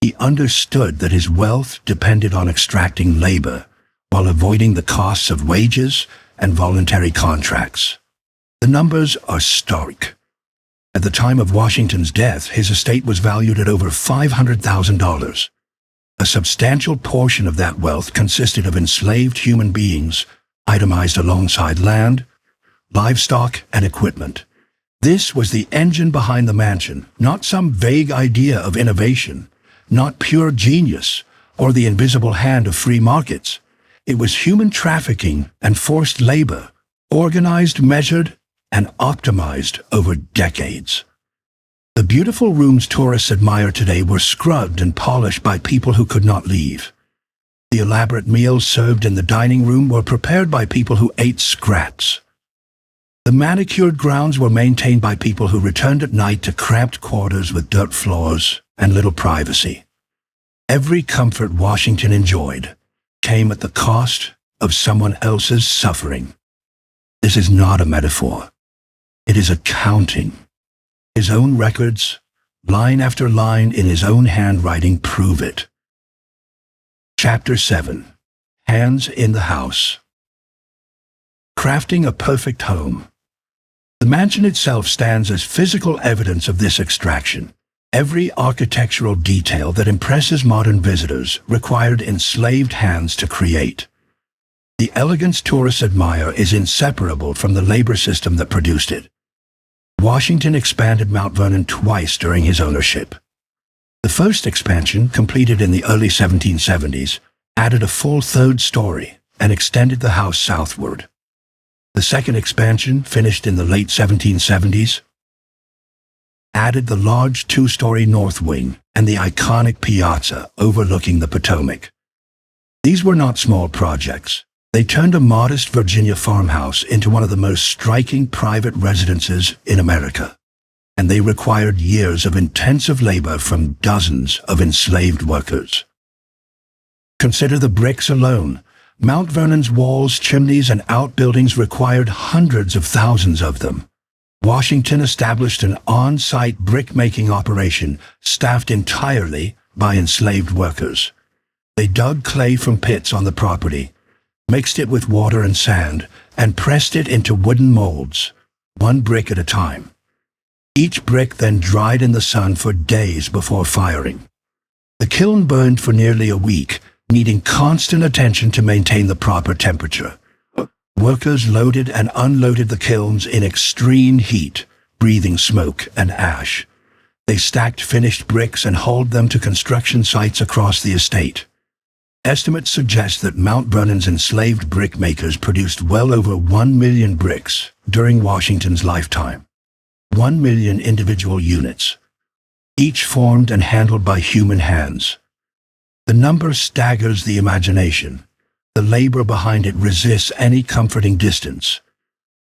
He understood that his wealth depended on extracting labor while avoiding the costs of wages and voluntary contracts. The numbers are stark. At the time of Washington's death, his estate was valued at over $500,000. A substantial portion of that wealth consisted of enslaved human beings, itemized alongside land, livestock, and equipment. This was the engine behind the mansion, not some vague idea of innovation, not pure genius or the invisible hand of free markets. It was human trafficking and forced labor, organized, measured, and optimized over decades. The beautiful rooms tourists admire today were scrubbed and polished by people who could not leave. The elaborate meals served in the dining room were prepared by people who ate scraps. The manicured grounds were maintained by people who returned at night to cramped quarters with dirt floors and little privacy. Every comfort Washington enjoyed came at the cost of someone else's suffering. This is not a metaphor. It is accounting. His own records, line after line in his own handwriting, prove it. Chapter 7. Hands in the House. Crafting a perfect home. The mansion itself stands as physical evidence of this extraction. Every architectural detail that impresses modern visitors required enslaved hands to create. The elegance tourists admire is inseparable from the labor system that produced it. Washington expanded Mount Vernon twice during his ownership. The first expansion, completed in the early 1770s, added a full third story and extended the house southward. The second expansion, finished in the late 1770s, added the large two-story north wing and the iconic piazza overlooking the Potomac. These were not small projects. They turned a modest Virginia farmhouse into one of the most striking private residences in America, and they required years of intensive labor from dozens of enslaved workers. Consider the bricks alone. Mount Vernon's walls, chimneys, and outbuildings required hundreds of thousands of them. Washington established an on-site brick-making operation staffed entirely by enslaved workers. They dug clay from pits on the property, mixed it with water and sand, and pressed it into wooden molds, one brick at a time. Each brick then dried in the sun for days before firing. The kiln burned for nearly a week, needing constant attention to maintain the proper temperature. Workers loaded and unloaded the kilns in extreme heat, breathing smoke and ash. They stacked finished bricks and hauled them to construction sites across the estate. Estimates suggest that Mount Vernon's enslaved brick makers produced well over 1 million bricks during Washington's lifetime. 1 million individual units, each formed and handled by human hands. The number staggers the imagination. The labor behind it resists any comforting distance.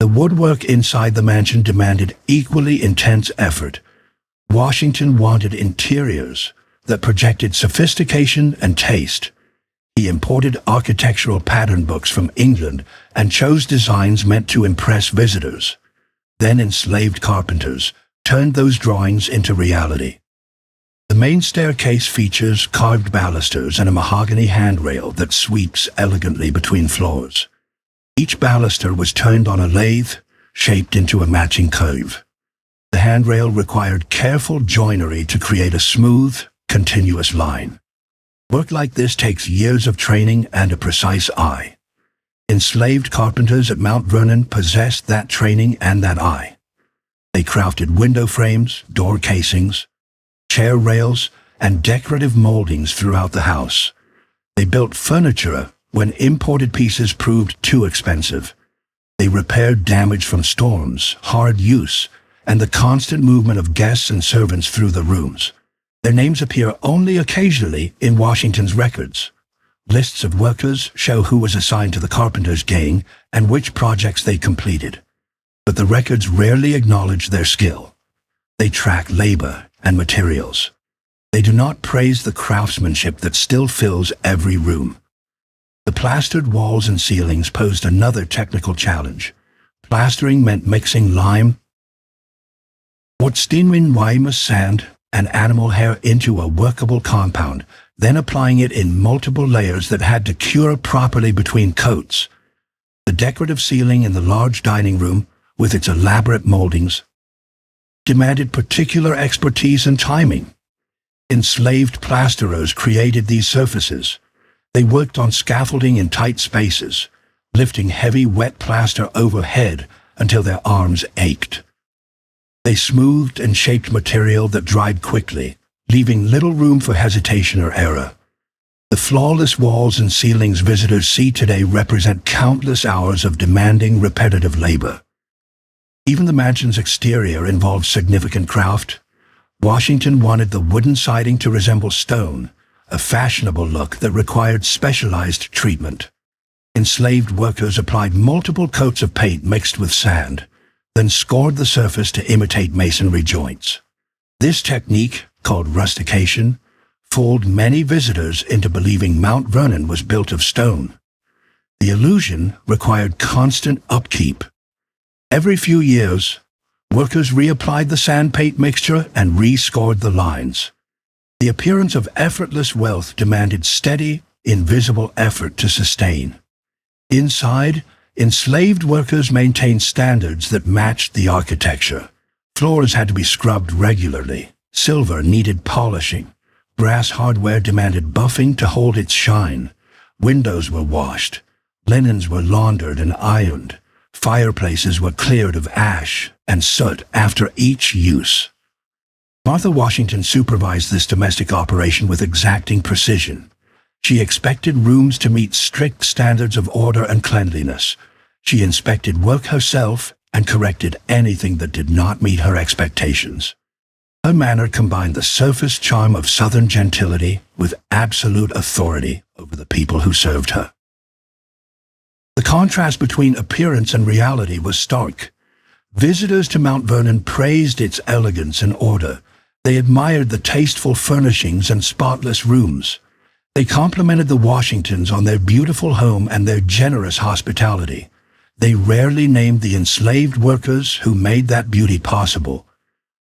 The woodwork inside the mansion demanded equally intense effort. Washington wanted interiors that projected sophistication and taste. He imported architectural pattern books from England and chose designs meant to impress visitors. Then enslaved carpenters turned those drawings into reality. The main staircase features carved balusters and a mahogany handrail that sweeps elegantly between floors. Each baluster was turned on a lathe, shaped into a matching curve. The handrail required careful joinery to create a smooth, continuous line. Work like this takes years of training and a precise eye. Enslaved carpenters at Mount Vernon possessed that training and that eye. They crafted window frames, door casings, chair rails, and decorative moldings throughout the house. They built furniture when imported pieces proved too expensive. They repaired damage from storms, hard use, and the constant movement of guests and servants through the rooms. Their names appear only occasionally in Washington's records. Lists of workers show who was assigned to the carpenters' gang and which projects they completed. But the records rarely acknowledge their skill. They track labor and materials. They do not praise the craftsmanship that still fills every room. The plastered walls and ceilings posed another technical challenge. Plastering meant mixing lime, Weimus sand, and animal hair into a workable compound, then applying it in multiple layers that had to cure properly between coats. The decorative ceiling in the large dining room, with its elaborate moldings, demanded particular expertise and timing. Enslaved plasterers created these surfaces. They worked on scaffolding in tight spaces, lifting heavy wet plaster overhead until their arms ached. They smoothed and shaped material that dried quickly, leaving little room for hesitation or error. The flawless walls and ceilings visitors see today represent countless hours of demanding, repetitive labor. Even the mansion's exterior involved significant craft. Washington wanted the wooden siding to resemble stone, a fashionable look that required specialized treatment. Enslaved workers applied multiple coats of paint mixed with sand, then scored the surface to imitate masonry joints. This technique, called rustication, fooled many visitors into believing Mount Vernon was built of stone. The illusion required constant upkeep. Every few years, workers reapplied the sand paint mixture and rescored the lines. The appearance of effortless wealth demanded steady, invisible effort to sustain. Inside, enslaved workers maintained standards that matched the architecture. Floors had to be scrubbed regularly. Silver needed polishing. Brass hardware demanded buffing to hold its shine. Windows were washed. Linens were laundered and ironed. Fireplaces were cleared of ash and soot after each use. Martha Washington supervised this domestic operation with exacting precision. She expected rooms to meet strict standards of order and cleanliness. She inspected work herself and corrected anything that did not meet her expectations. Her manner combined the surface charm of Southern gentility with absolute authority over the people who served her. The contrast between appearance and reality was stark. Visitors to Mount Vernon praised its elegance and order. They admired the tasteful furnishings and spotless rooms. They complimented the Washingtons on their beautiful home and their generous hospitality. They rarely named the enslaved workers who made that beauty possible.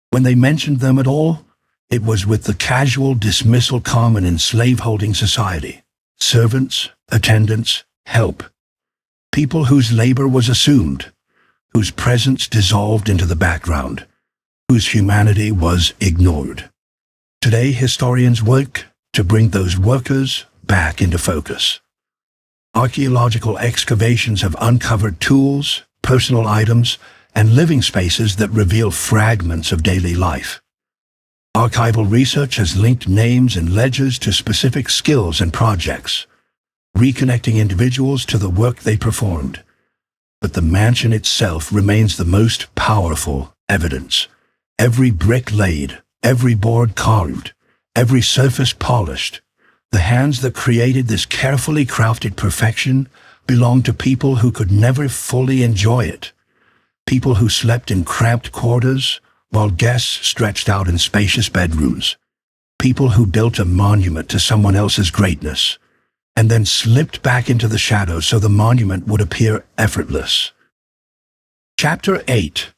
When they mentioned them at all, it was with the casual dismissal common in slaveholding society. Servants, attendants, help. People whose labor was assumed, whose presence dissolved into the background, whose humanity was ignored. Today, historians work to bring those workers back into focus. Archaeological excavations have uncovered tools, personal items, and living spaces that reveal fragments of daily life. Archival research has linked names and ledgers to specific skills and projects, reconnecting individuals to the work they performed. But the mansion itself remains the most powerful evidence. Every brick laid, every board carved, every surface polished. The hands that created this carefully crafted perfection belonged to people who could never fully enjoy it. People who slept in cramped quarters, while guests stretched out in spacious bedrooms. People who built a monument to someone else's greatness, and then slipped back into the shadows so the monument would appear effortless. Chapter 8.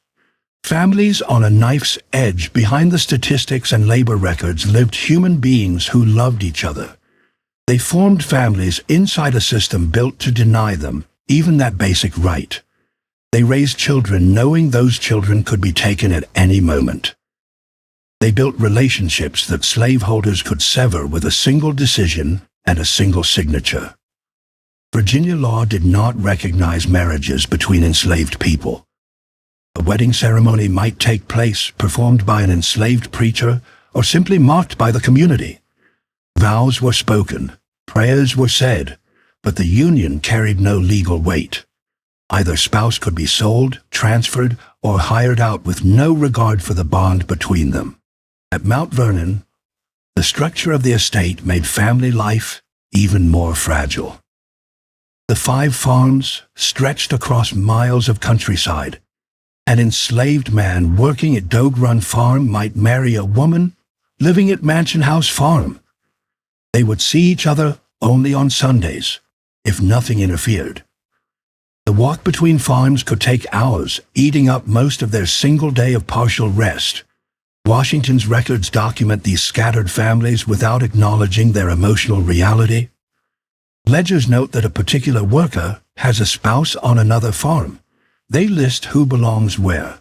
Families on a knife's edge. Behind the statistics and labor records lived human beings who loved each other. They formed families inside a system built to deny them even that basic right. They raised children knowing those children could be taken at any moment. They built relationships that slaveholders could sever with a single decision and a single signature. Virginia law did not recognize marriages between enslaved people. A wedding ceremony might take place performed by an enslaved preacher or simply mocked by the community. Vows were spoken, prayers were said, but the union carried no legal weight. Either spouse could be sold, transferred, or hired out with no regard for the bond between them. At Mount Vernon, the structure of the estate made family life even more fragile. The 5 farms stretched across miles of countryside. An enslaved man working at Dog Run Farm might marry a woman living at Mansion House Farm. They would see each other only on Sundays, if nothing interfered. The walk between farms could take hours, eating up most of their single day of partial rest. Washington's records document these scattered families without acknowledging their emotional reality. Ledgers note that a particular worker has a spouse on another farm. They list who belongs where.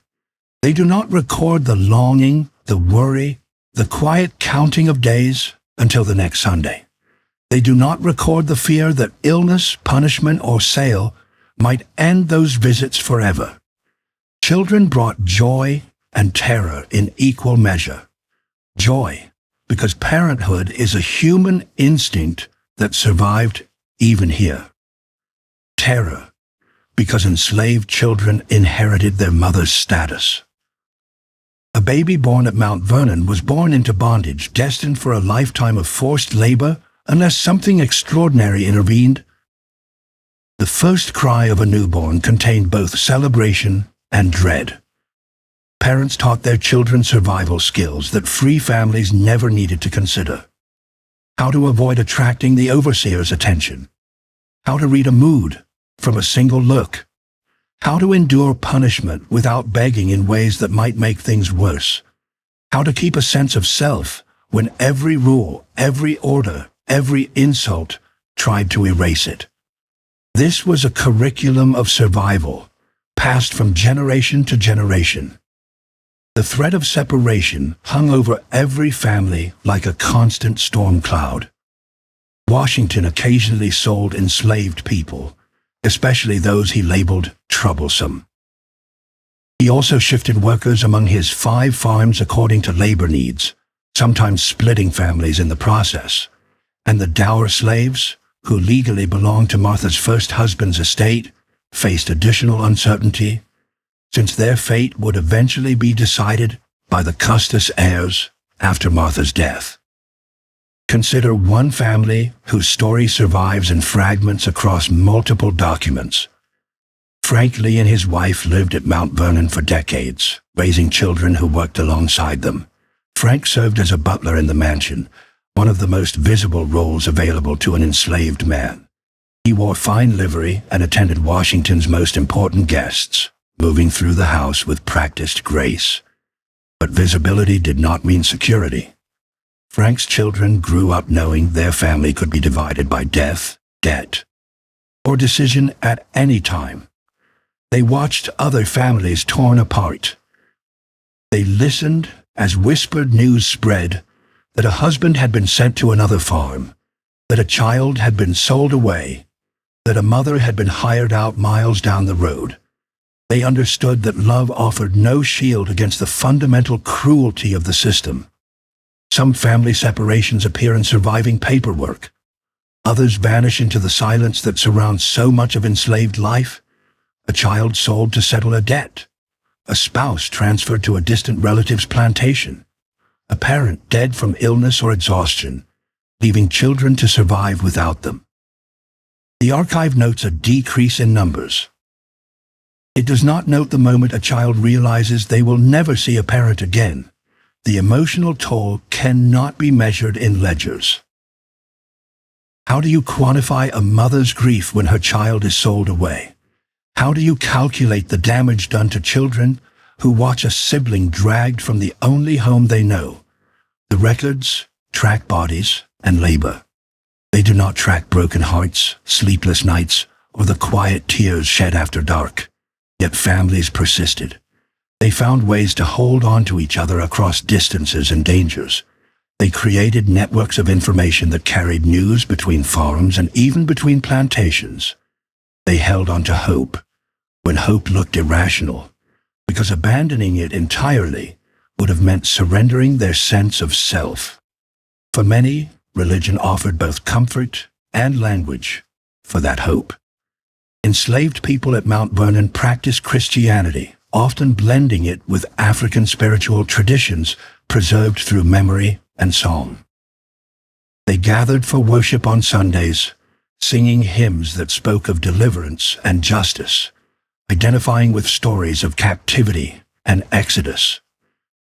They do not record the longing, the worry, the quiet counting of days until the next Sunday. They do not record the fear that illness, punishment, or sale might end those visits forever. Children brought joy and terror in equal measure. Joy, because parenthood is a human instinct that survived even here. Terror, because enslaved children inherited their mother's status. A baby born at Mount Vernon was born into bondage, destined for a lifetime of forced labor unless something extraordinary intervened. The first cry of a newborn contained both celebration and dread. Parents taught their children survival skills that free families never needed to consider. How to avoid attracting the overseer's attention. How to read a mood from a single look. How to endure punishment without begging in ways that might make things worse. How to keep a sense of self when every rule, every order, every insult tried to erase it. This was a curriculum of survival, passed from generation to generation. The threat of separation hung over every family like a constant storm cloud. Washington occasionally sold enslaved people, especially those he labeled troublesome. He also shifted workers among his 5 farms according to labor needs, sometimes splitting families in the process. And the dour slaves, who legally belonged to Martha's first husband's estate, faced additional uncertainty, since their fate would eventually be decided by the Custis heirs after Martha's death. Consider one family whose story survives in fragments across multiple documents. Frank Lee and his wife lived at Mount Vernon for decades, raising children who worked alongside them. Frank served as a butler in the mansion, one of the most visible roles available to an enslaved man. He wore fine livery and attended Washington's most important guests, moving through the house with practiced grace. But visibility did not mean security. Frank's children grew up knowing their family could be divided by death, debt, or decision at any time. They watched other families torn apart. They listened as whispered news spread that a husband had been sent to another farm, that a child had been sold away, that a mother had been hired out miles down the road. They understood that love offered no shield against the fundamental cruelty of the system. Some family separations appear in surviving paperwork. Others vanish into the silence that surrounds so much of enslaved life. A child sold to settle a debt. A spouse transferred to a distant relative's plantation. A parent dead from illness or exhaustion, leaving children to survive without them. The archive notes a decrease in numbers. It does not note the moment a child realizes they will never see a parent again. The emotional toll cannot be measured in ledgers. How do you quantify a mother's grief when her child is sold away? How do you calculate the damage done to children who watch a sibling dragged from the only home they know? The records track bodies and labor. They do not track broken hearts, sleepless nights, or the quiet tears shed after dark. Yet families persisted. They found ways to hold on to each other across distances and dangers. They created networks of information that carried news between farms and even between plantations. They held on to hope when hope looked irrational, because abandoning it entirely would have meant surrendering their sense of self. For many, religion offered both comfort and language for that hope. Enslaved people at Mount Vernon practiced Christianity, often blending it with African spiritual traditions preserved through memory and song. They gathered for worship on Sundays, singing hymns that spoke of deliverance and justice, identifying with stories of captivity and exodus.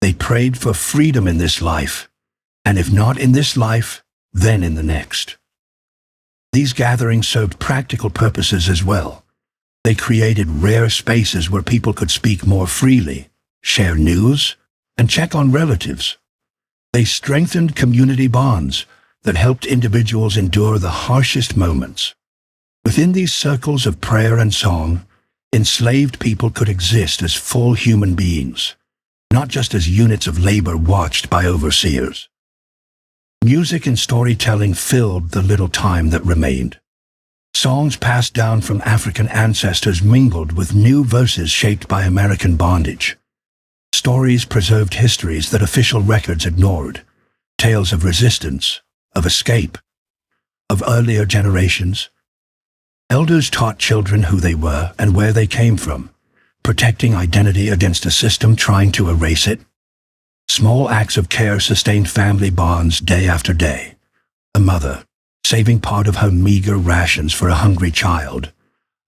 They prayed for freedom in this life, and if not in this life, then in the next. These gatherings served practical purposes as well. They created rare spaces where people could speak more freely, share news, and check on relatives. They strengthened community bonds that helped individuals endure the harshest moments. Within these circles of prayer and song, enslaved people could exist as full human beings, not just as units of labor watched by overseers. Music and storytelling filled the little time that remained. Songs passed down from African ancestors mingled with new verses shaped by American bondage. Stories preserved histories that official records ignored, tales of resistance, of escape, of earlier generations. Elders taught children who they were and where they came from, protecting identity against a system trying to erase it. Small acts of care sustained family bonds day after day. A mother, saving part of her meager rations for a hungry child.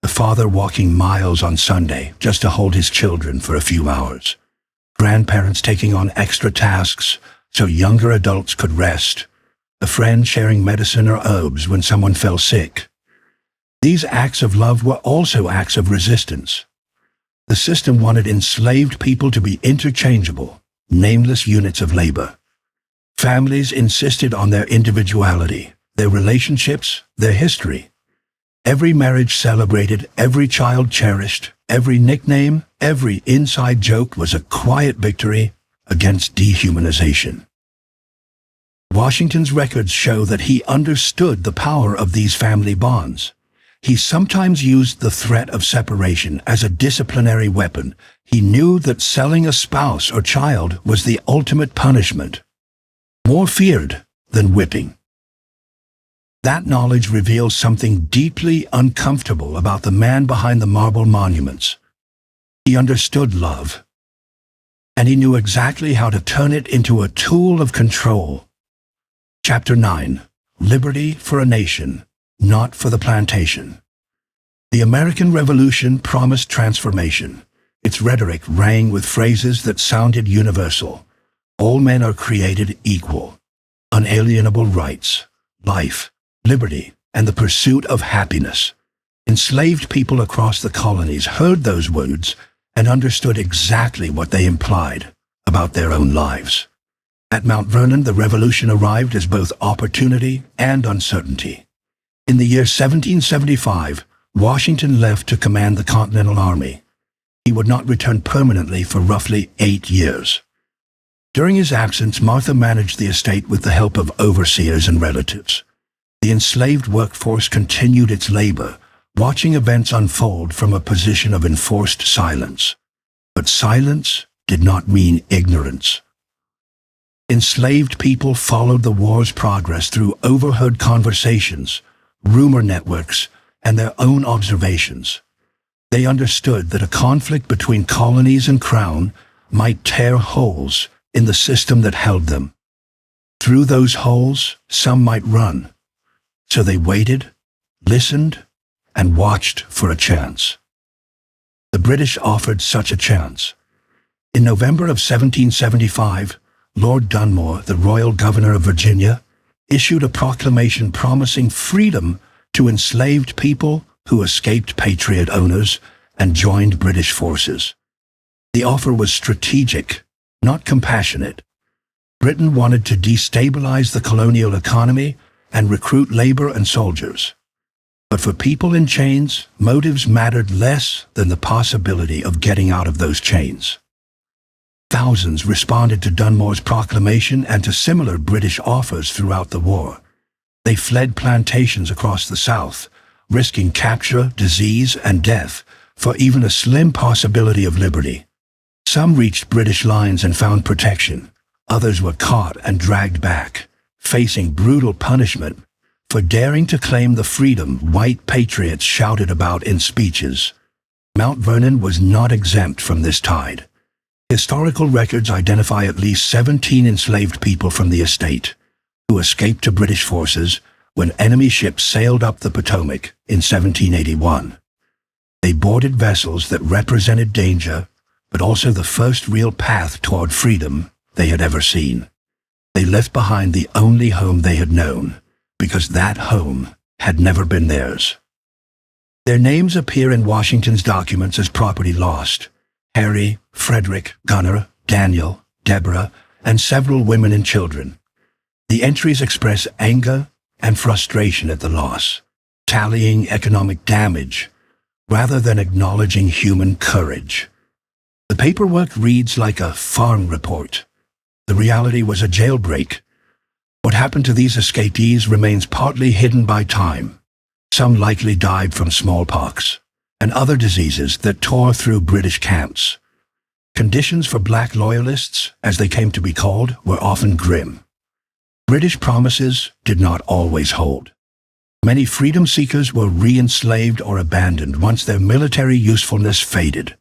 A father walking miles on Sunday just to hold his children for a few hours. Grandparents taking on extra tasks so younger adults could rest. A friend sharing medicine or herbs when someone fell sick. These acts of love were also acts of resistance. The system wanted enslaved people to be interchangeable, nameless units of labor. Families insisted on their individuality, their relationships, their history. Every marriage celebrated, every child cherished, every nickname, every inside joke was a quiet victory against dehumanization. Washington's records show that he understood the power of these family bonds. He sometimes used the threat of separation as a disciplinary weapon. He knew that selling a spouse or child was the ultimate punishment, more feared than whipping. That knowledge reveals something deeply uncomfortable about the man behind the marble monuments. He understood love, and he knew exactly how to turn it into a tool of control. Chapter 9. Liberty for a Nation, Not for the Plantation. The American Revolution promised transformation. Its rhetoric rang with phrases that sounded universal. All men are created equal. Unalienable rights, life, liberty, and the pursuit of happiness. Enslaved people across the colonies heard those words and understood exactly what they implied about their own lives. At Mount Vernon, the revolution arrived as both opportunity and uncertainty. In the year 1775, Washington left to command the Continental Army. He would not return permanently for roughly 8 years. During his absence, Martha managed the estate with the help of overseers and relatives. The enslaved workforce continued its labor, watching events unfold from a position of enforced silence. But silence did not mean ignorance. Enslaved people followed the war's progress through overheard conversations, rumor networks, and their own observations. They understood that a conflict between colonies and crown might tear holes in the system that held them. Through those holes, some might run. So they waited, listened, and watched for a chance. The British offered such a chance. In November of 1775, Lord Dunmore, the royal governor of Virginia, issued a proclamation promising freedom to enslaved people who escaped Patriot owners and joined British forces. The offer was strategic, not compassionate. Britain wanted to destabilize the colonial economy and recruit labor and soldiers. But for people in chains, motives mattered less than the possibility of getting out of those chains. Thousands responded to Dunmore's proclamation and to similar British offers throughout the war. They fled plantations across the South, risking capture, disease, and death for even a slim possibility of liberty. Some reached British lines and found protection. Others were caught and dragged back, facing brutal punishment for daring to claim the freedom white patriots shouted about in speeches. Mount Vernon was not exempt from this tide. Historical records identify at least 17 enslaved people from the estate who escaped to British forces when enemy ships sailed up the Potomac in 1781. They boarded vessels that represented danger, but also the first real path toward freedom they had ever seen. They left behind the only home they had known, because that home had never been theirs. Their names appear in Washington's documents as property lost: Harry, Frederick, Gunnar, Daniel, Deborah, and several women and children. The entries express anger and frustration at the loss, tallying economic damage rather than acknowledging human courage. The paperwork reads like a farm report. The reality was a jailbreak. What happened to these escapees remains partly hidden by time. Some likely died from smallpox and other diseases that tore through British camps. Conditions for black loyalists, as they came to be called, were often grim. British promises did not always hold. Many freedom seekers were re-enslaved or abandoned once their military usefulness faded.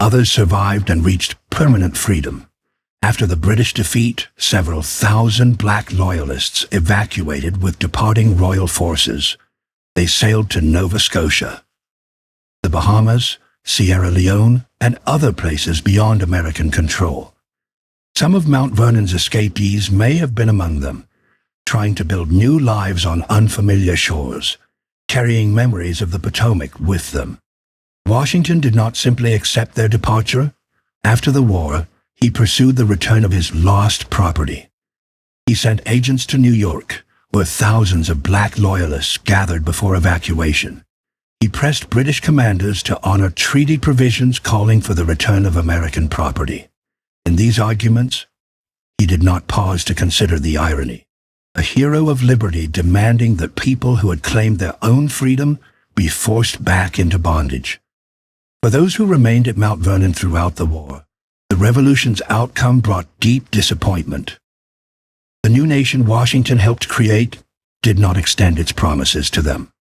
Others survived and reached permanent freedom. After the British defeat, several thousand black loyalists evacuated with departing royal forces. They sailed to Nova Scotia, the Bahamas, Sierra Leone, and other places beyond American control. Some of Mount Vernon's escapees may have been among them, trying to build new lives on unfamiliar shores, carrying memories of the Potomac with them. Washington did not simply accept their departure. After the war, he pursued the return of his lost property. He sent agents to New York, where thousands of black loyalists gathered before evacuation. He pressed British commanders to honor treaty provisions calling for the return of American property. In these arguments, he did not pause to consider the irony. A hero of liberty demanding that people who had claimed their own freedom be forced back into bondage. For those who remained at Mount Vernon throughout the war, the revolution's outcome brought deep disappointment. The new nation Washington helped create did not extend its promises to them.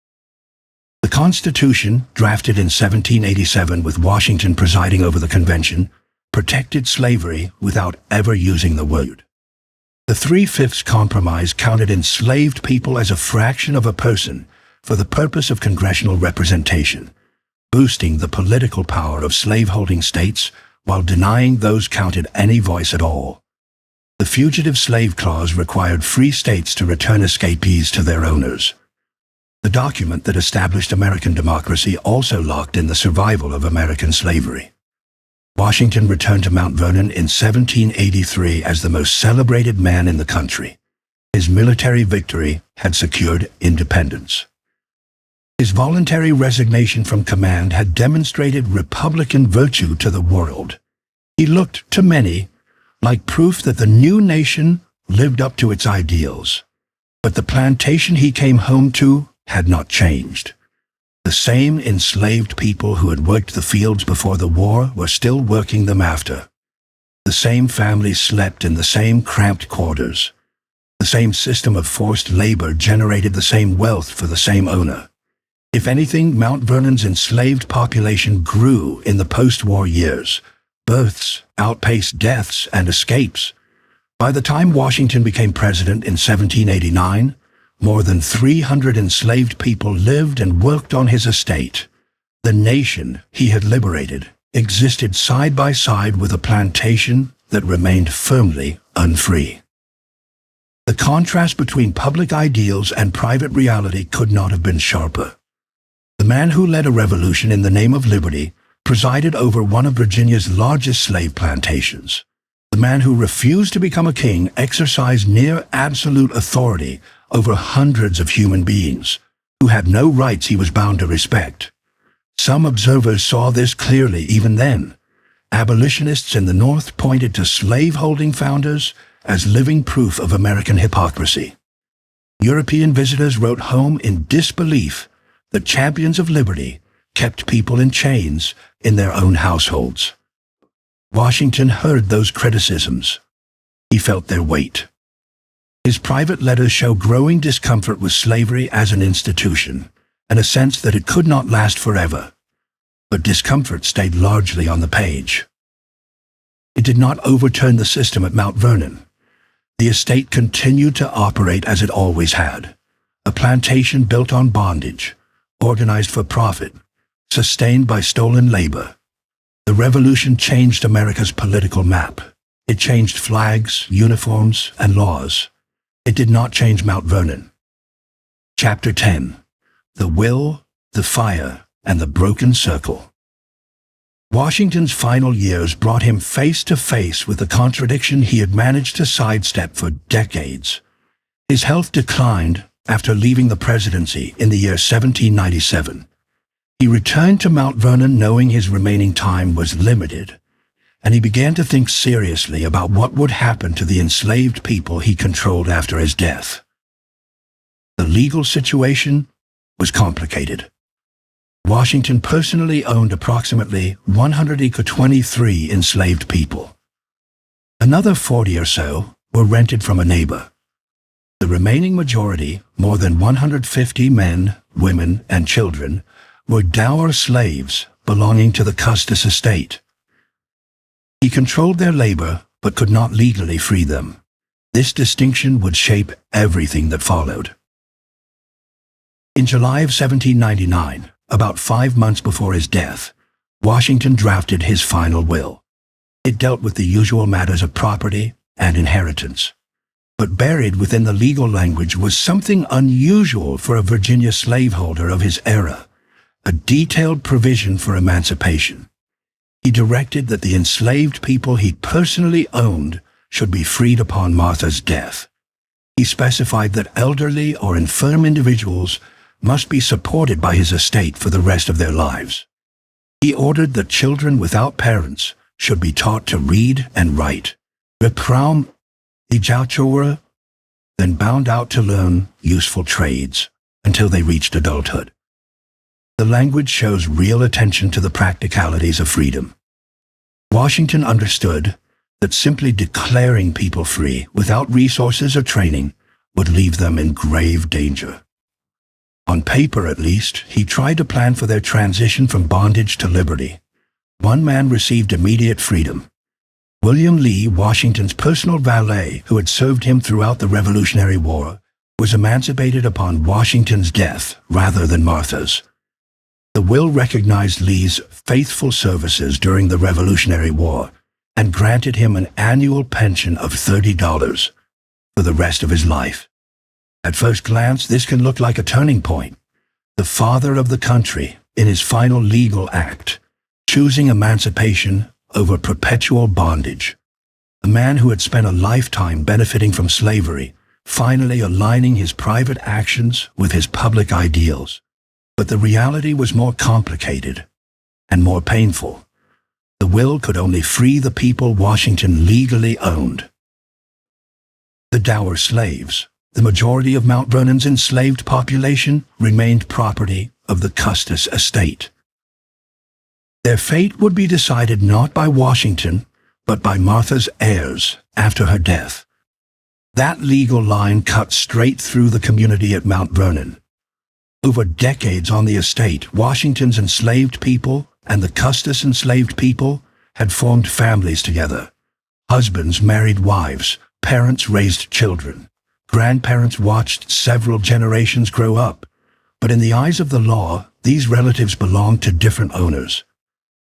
The Constitution, drafted in 1787 with Washington presiding over the convention, protected slavery without ever using the word. The 3/5 compromise counted enslaved people as a fraction of a person for the purpose of congressional representation, boosting the political power of slaveholding states while denying those counted any voice at all. The Fugitive Slave Clause required free states to return escapees to their owners. The document that established American democracy also locked in the survival of American slavery. Washington returned to Mount Vernon in 1783 as the most celebrated man in the country. His military victory had secured independence. His voluntary resignation from command had demonstrated Republican virtue to the world. He looked, to many, like proof that the new nation lived up to its ideals. But the plantation he came home to had not changed. The same enslaved people who had worked the fields before the war were still working them after. The same families slept in the same cramped quarters. The same system of forced labor generated the same wealth for the same owner. If anything, Mount Vernon's enslaved population grew in the post-war years. Births outpaced deaths and escapes. By the time Washington became president in 1789, more than 300 enslaved people lived and worked on his estate. The nation he had liberated existed side by side with a plantation that remained firmly unfree. The contrast between public ideals and private reality could not have been sharper. The man who led a revolution in the name of liberty presided over one of Virginia's largest slave plantations. The man who refused to become a king exercised near absolute authority over hundreds of human beings who had no rights he was bound to respect. Some observers saw this clearly even then. Abolitionists in the North pointed to slave-holding founders as living proof of American hypocrisy. European visitors wrote home in disbelief that champions of liberty kept people in chains in their own households. Washington heard those criticisms. He felt their weight. His private letters show growing discomfort with slavery as an institution, and a sense that it could not last forever. But discomfort stayed largely on the page. It did not overturn the system at Mount Vernon. The estate continued to operate as it always had, a plantation built on bondage, organized for profit, sustained by stolen labor. The revolution changed America's political map. It changed flags, uniforms, and laws. It did not change Mount Vernon. Chapter 10. the will, the fire, and the broken circle. Washington's final years brought him face to face with the contradiction he had managed to sidestep for decades. His health declined after leaving the presidency in the year 1797. He returned to Mount Vernon knowing his remaining time was limited, and he began to think seriously about what would happen to the enslaved people he controlled after his death. The legal situation was complicated. Washington personally owned approximately 123 enslaved people. Another 40 or so were rented from a neighbor. The remaining majority, more than 150 men, women, and children, were dour slaves belonging to the Custis estate. He controlled their labor but could not legally free them. This distinction would shape everything that followed. In July of 1799, about 5 months before his death, Washington drafted his final will. It dealt with the usual matters of property and inheritance. But buried within the legal language was something unusual for a Virginia slaveholder of his era, a detailed provision for emancipation. He directed that the enslaved people he personally owned should be freed upon Martha's death. He specified that elderly or infirm individuals must be supported by his estate for the rest of their lives. He ordered that children without parents should be taught to read and write, then bound out to learn useful trades until they reached adulthood. The language shows real attention to the practicalities of freedom. Washington understood that simply declaring people free without resources or training would leave them in grave danger. On paper, at least, he tried to plan for their transition from bondage to liberty. One man received immediate freedom. William Lee, Washington's personal valet, who had served him throughout the Revolutionary War, was emancipated upon Washington's death rather than Martha's. The will recognized Lee's faithful services during the Revolutionary War and granted him an annual pension of $30 for the rest of his life. At first glance, this can look like a turning point. The father of the country, in his final legal act, choosing emancipation over perpetual bondage. A man who had spent a lifetime benefiting from slavery, finally aligning his private actions with his public ideals. But the reality was more complicated and more painful. The will could only free the people Washington legally owned. The dour slaves, the majority of Mount Vernon's enslaved population, remained property of the Custis estate. Their fate would be decided not by Washington, but by Martha's heirs after her death. That legal line cut straight through the community at Mount Vernon. Over decades on the estate, Washington's enslaved people and the Custis enslaved people had formed families together. Husbands married wives, parents raised children. Grandparents watched several generations grow up, but in the eyes of the law, these relatives belonged to different owners.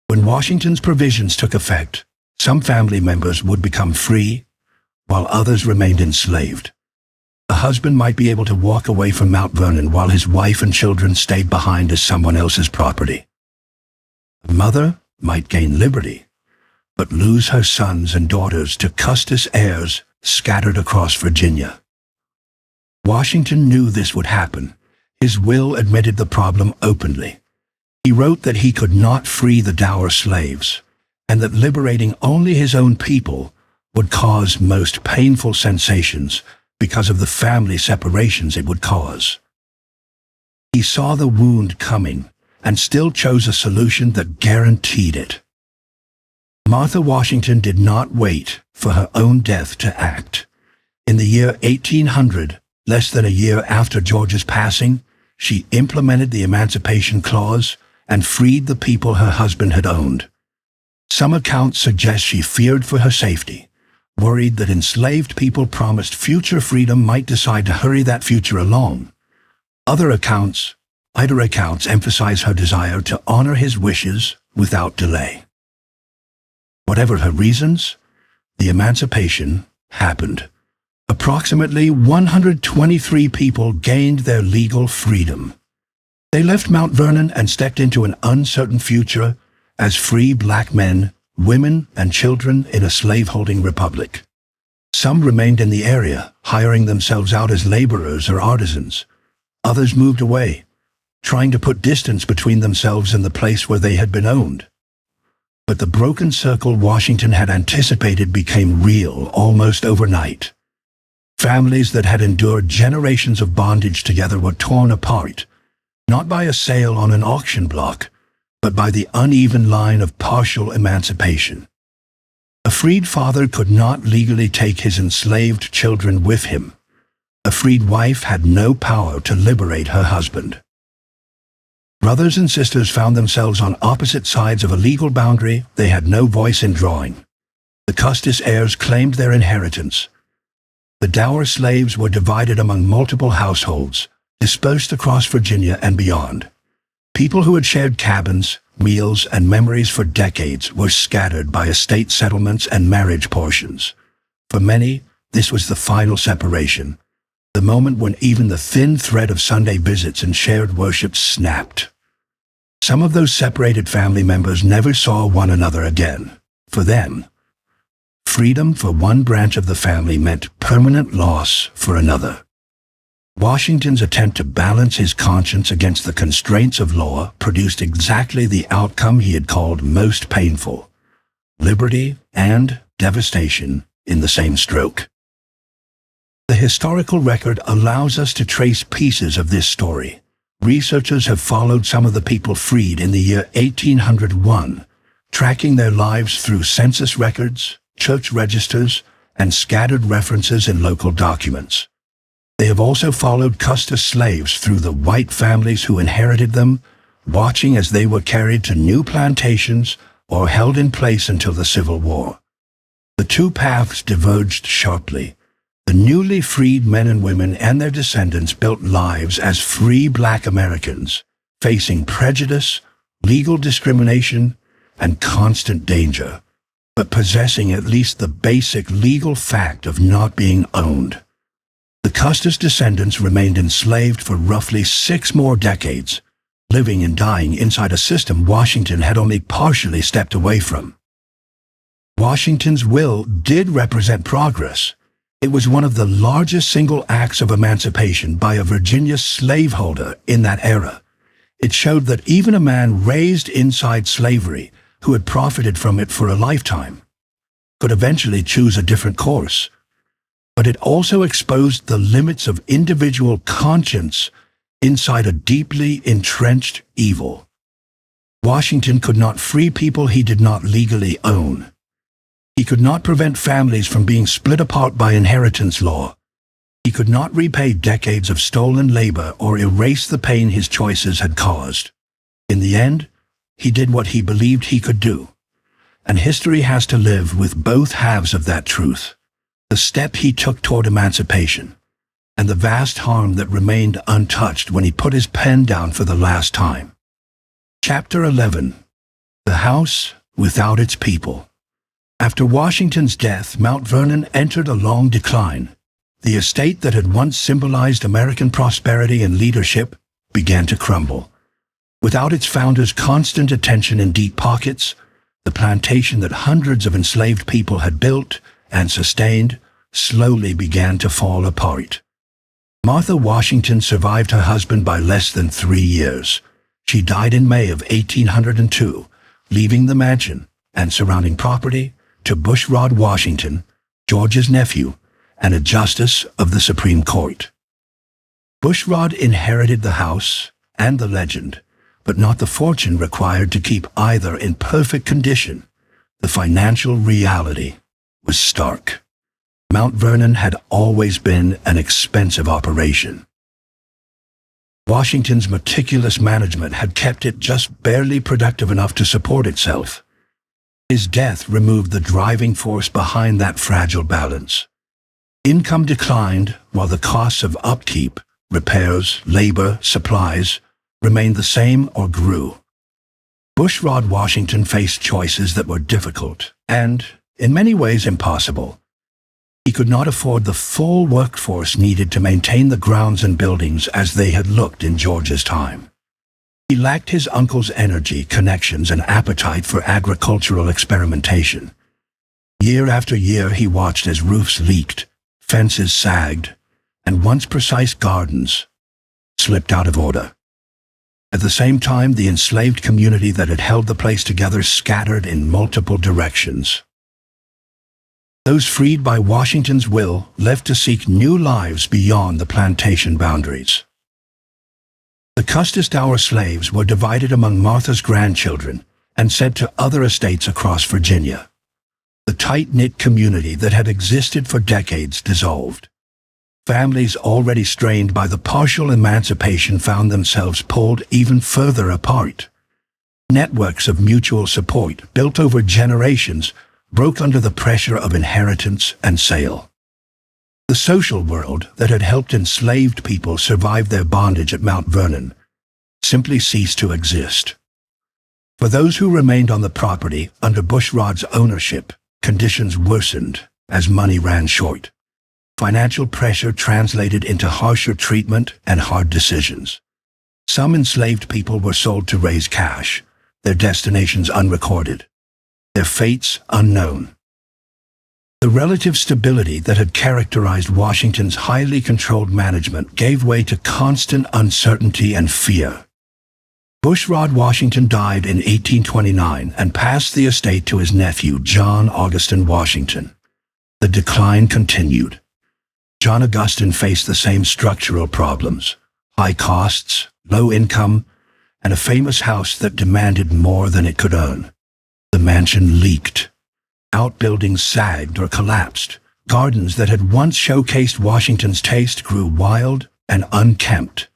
When Washington's provisions took effect, some family members would become free, while others remained enslaved. A husband might be able to walk away from Mount Vernon while his wife and children stayed behind as someone else's property. A mother might gain liberty, but lose her sons and daughters to Custis heirs scattered across Virginia. Washington knew this would happen. His will admitted the problem openly. He wrote that he could not free the dour slaves, and that liberating only his own people would cause most painful sensations because of the family separations it would cause. He saw the wound coming and still chose a solution that guaranteed it. Martha Washington did not wait for her own death to act. In the year 1800, less than a year after George's passing, she implemented the Emancipation Clause and freed the people her husband had owned. Some accounts suggest she feared for her safety, worried that enslaved people promised future freedom might decide to hurry that future along. Other accounts emphasize her desire to honor his wishes without delay. Whatever her reasons, the emancipation happened. Approximately 123 people gained their legal freedom. They left Mount Vernon and stepped into an uncertain future as free black men, women, and children in a slaveholding republic. Some remained in the area, hiring themselves out as laborers or artisans. Others moved away, trying to put distance between themselves and the place where they had been owned. But the broken circle Washington had anticipated became real almost overnight. Families that had endured generations of bondage together were torn apart, not by a sale on an auction block, but by the uneven line of partial emancipation. A freed father could not legally take his enslaved children with him. A freed wife had no power to liberate her husband. Brothers and sisters found themselves on opposite sides of a legal boundary they had no voice in drawing. The Custis heirs claimed their inheritance. The dour slaves were divided among multiple households, dispersed across Virginia and beyond. People who had shared cabins, meals, and memories for decades were scattered by estate settlements and marriage portions. For many, this was the final separation, the moment when even the thin thread of Sunday visits and shared worship snapped. Some of those separated family members never saw one another again. For them, freedom for one branch of the family meant permanent loss for another. Washington's attempt to balance his conscience against the constraints of law produced exactly the outcome he had called most painful: liberty and devastation in the same stroke. The historical record allows us to trace pieces of this story. Researchers have followed some of the people freed in the year 1801, tracking their lives through census records, church registers, and scattered references in local documents. They have also followed Custis slaves through the white families who inherited them, watching as they were carried to new plantations or held in place until the Civil War. The two paths diverged sharply. The newly freed men and women and their descendants built lives as free black Americans, facing prejudice, legal discrimination, and constant danger, but possessing at least the basic legal fact of not being owned. The Custis descendants remained enslaved for roughly 6 more decades, living and dying inside a system Washington had only partially stepped away from. Washington's will did represent progress. It was one of the largest single acts of emancipation by a Virginia slaveholder in that era. It showed that even a man raised inside slavery, who had profited from it for a lifetime, could eventually choose a different course. But it also exposed the limits of individual conscience inside a deeply entrenched evil. Washington could not free people he did not legally own. He could not prevent families from being split apart by inheritance law. He could not repay decades of stolen labor or erase the pain his choices had caused. In the end, he did what he believed he could do. And history has to live with both halves of that truth: the step he took toward emancipation, and the vast harm that remained untouched when he put his pen down for the last time. Chapter 11. The House Without Its People. After Washington's death, Mount Vernon entered a long decline. The estate that had once symbolized American prosperity and leadership began to crumble. Without its founder's constant attention and deep pockets, the plantation that hundreds of enslaved people had built and sustained slowly began to fall apart. Martha Washington survived her husband by less than 3 years. She died in May of 1802, leaving the mansion and surrounding property to Bushrod Washington, George's nephew, and a justice of the Supreme Court. Bushrod inherited the house and the legend, but not the fortune required to keep either in perfect condition. The financial reality was stark. Mount Vernon had always been an expensive operation. Washington's meticulous management had kept it just barely productive enough to support itself. His death removed the driving force behind that fragile balance. Income declined while the costs of upkeep, repairs, labor, supplies remained the same or grew. Bushrod Washington faced choices that were difficult and, in many ways, impossible. He could not afford the full workforce needed to maintain the grounds and buildings as they had looked in George's time. He lacked his uncle's energy, connections, and appetite for agricultural experimentation. Year after year he watched as roofs leaked, fences sagged, and once precise gardens slipped out of order. At the same time, the enslaved community that had held the place together scattered in multiple directions. Those freed by Washington's will left to seek new lives beyond the plantation boundaries. The Custis Dower slaves were divided among Martha's grandchildren and sent to other estates across Virginia. The tight-knit community that had existed for decades dissolved. Families already strained by the partial emancipation found themselves pulled even further apart. Networks of mutual support, built over generations, broke under the pressure of inheritance and sale. The social world that had helped enslaved people survive their bondage at Mount Vernon simply ceased to exist. For those who remained on the property under Bushrod's ownership, conditions worsened as money ran short. Financial pressure translated into harsher treatment and hard decisions. Some enslaved people were sold to raise cash, their destinations unrecorded, their fates unknown. The relative stability that had characterized Washington's highly controlled management gave way to constant uncertainty and fear. Bushrod Washington died in 1829 and passed the estate to his nephew, John Augustin Washington. The decline continued. John Augustin faced the same structural problems: high costs, low income, and a famous house that demanded more than it could earn. The mansion leaked. Outbuildings sagged or collapsed. Gardens that had once showcased Washington's taste grew wild and unkempt.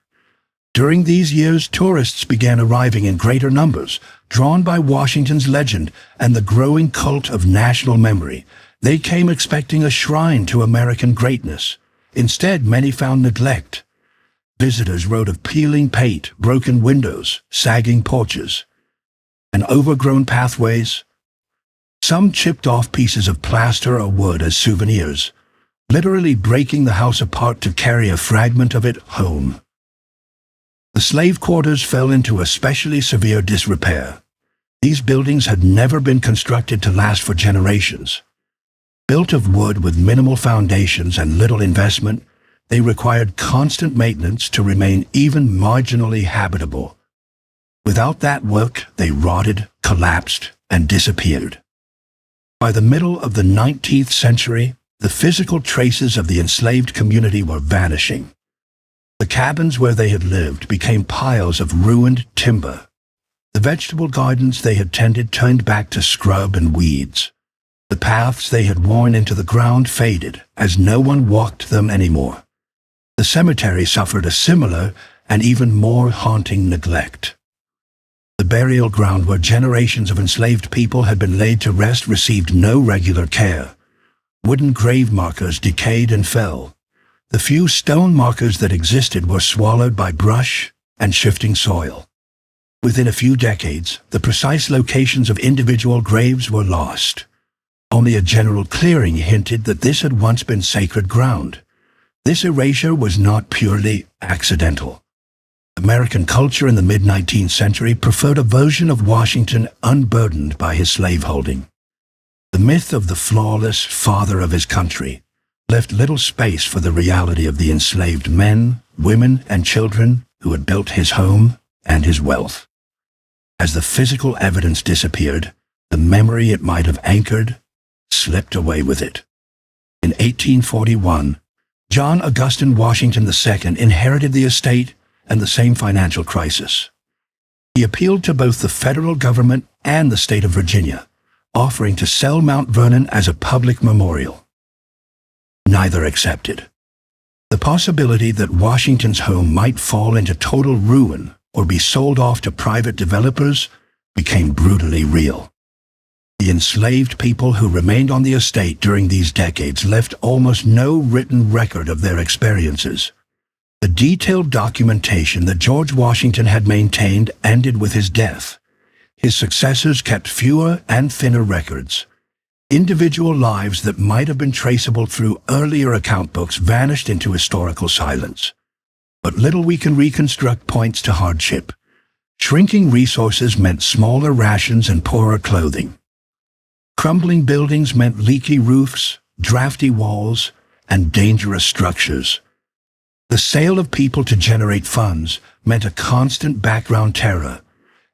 During these years, tourists began arriving in greater numbers, drawn by Washington's legend and the growing cult of national memory. They came expecting a shrine to American greatness. Instead, many found neglect. Visitors wrote of peeling paint, broken windows, sagging porches, and overgrown pathways. Some chipped off pieces of plaster or wood as souvenirs, literally breaking the house apart to carry a fragment of it home. The slave quarters fell into especially severe disrepair. These buildings had never been constructed to last for generations. Built of wood with minimal foundations and little investment, they required constant maintenance to remain even marginally habitable. Without that work, they rotted, collapsed, and disappeared. By the middle of the 19th century, the physical traces of the enslaved community were vanishing. The cabins where they had lived became piles of ruined timber. The vegetable gardens they had tended turned back to scrub and weeds. The paths they had worn into the ground faded, as no one walked them anymore. The cemetery suffered a similar and even more haunting neglect. The burial ground where generations of enslaved people had been laid to rest received no regular care. Wooden grave markers decayed and fell. The few stone markers that existed were swallowed by brush and shifting soil. Within a few decades, the precise locations of individual graves were lost. Only a general clearing hinted that this had once been sacred ground. This erasure was not purely accidental. American culture in the mid-19th century preferred a version of Washington unburdened by his slaveholding. The myth of the flawless father of his country left little space for the reality of the enslaved men, women, and children who had built his home and his wealth. As the physical evidence disappeared, the memory it might have anchored slipped away with it. In 1841, John Augustin Washington II inherited the estate and the same financial crisis. He appealed to both the federal government and the state of Virginia, offering to sell Mount Vernon as a public memorial. Neither accepted. The possibility that Washington's home might fall into total ruin or be sold off to private developers became brutally real. The enslaved people who remained on the estate during these decades left almost no written record of their experiences. The detailed documentation that George Washington had maintained ended with his death. His successors kept fewer and thinner records. Individual lives that might have been traceable through earlier account books vanished into historical silence. But little we can reconstruct points to hardship. Shrinking resources meant smaller rations and poorer clothing. Crumbling buildings meant leaky roofs, drafty walls, and dangerous structures. The sale of people to generate funds meant a constant background terror.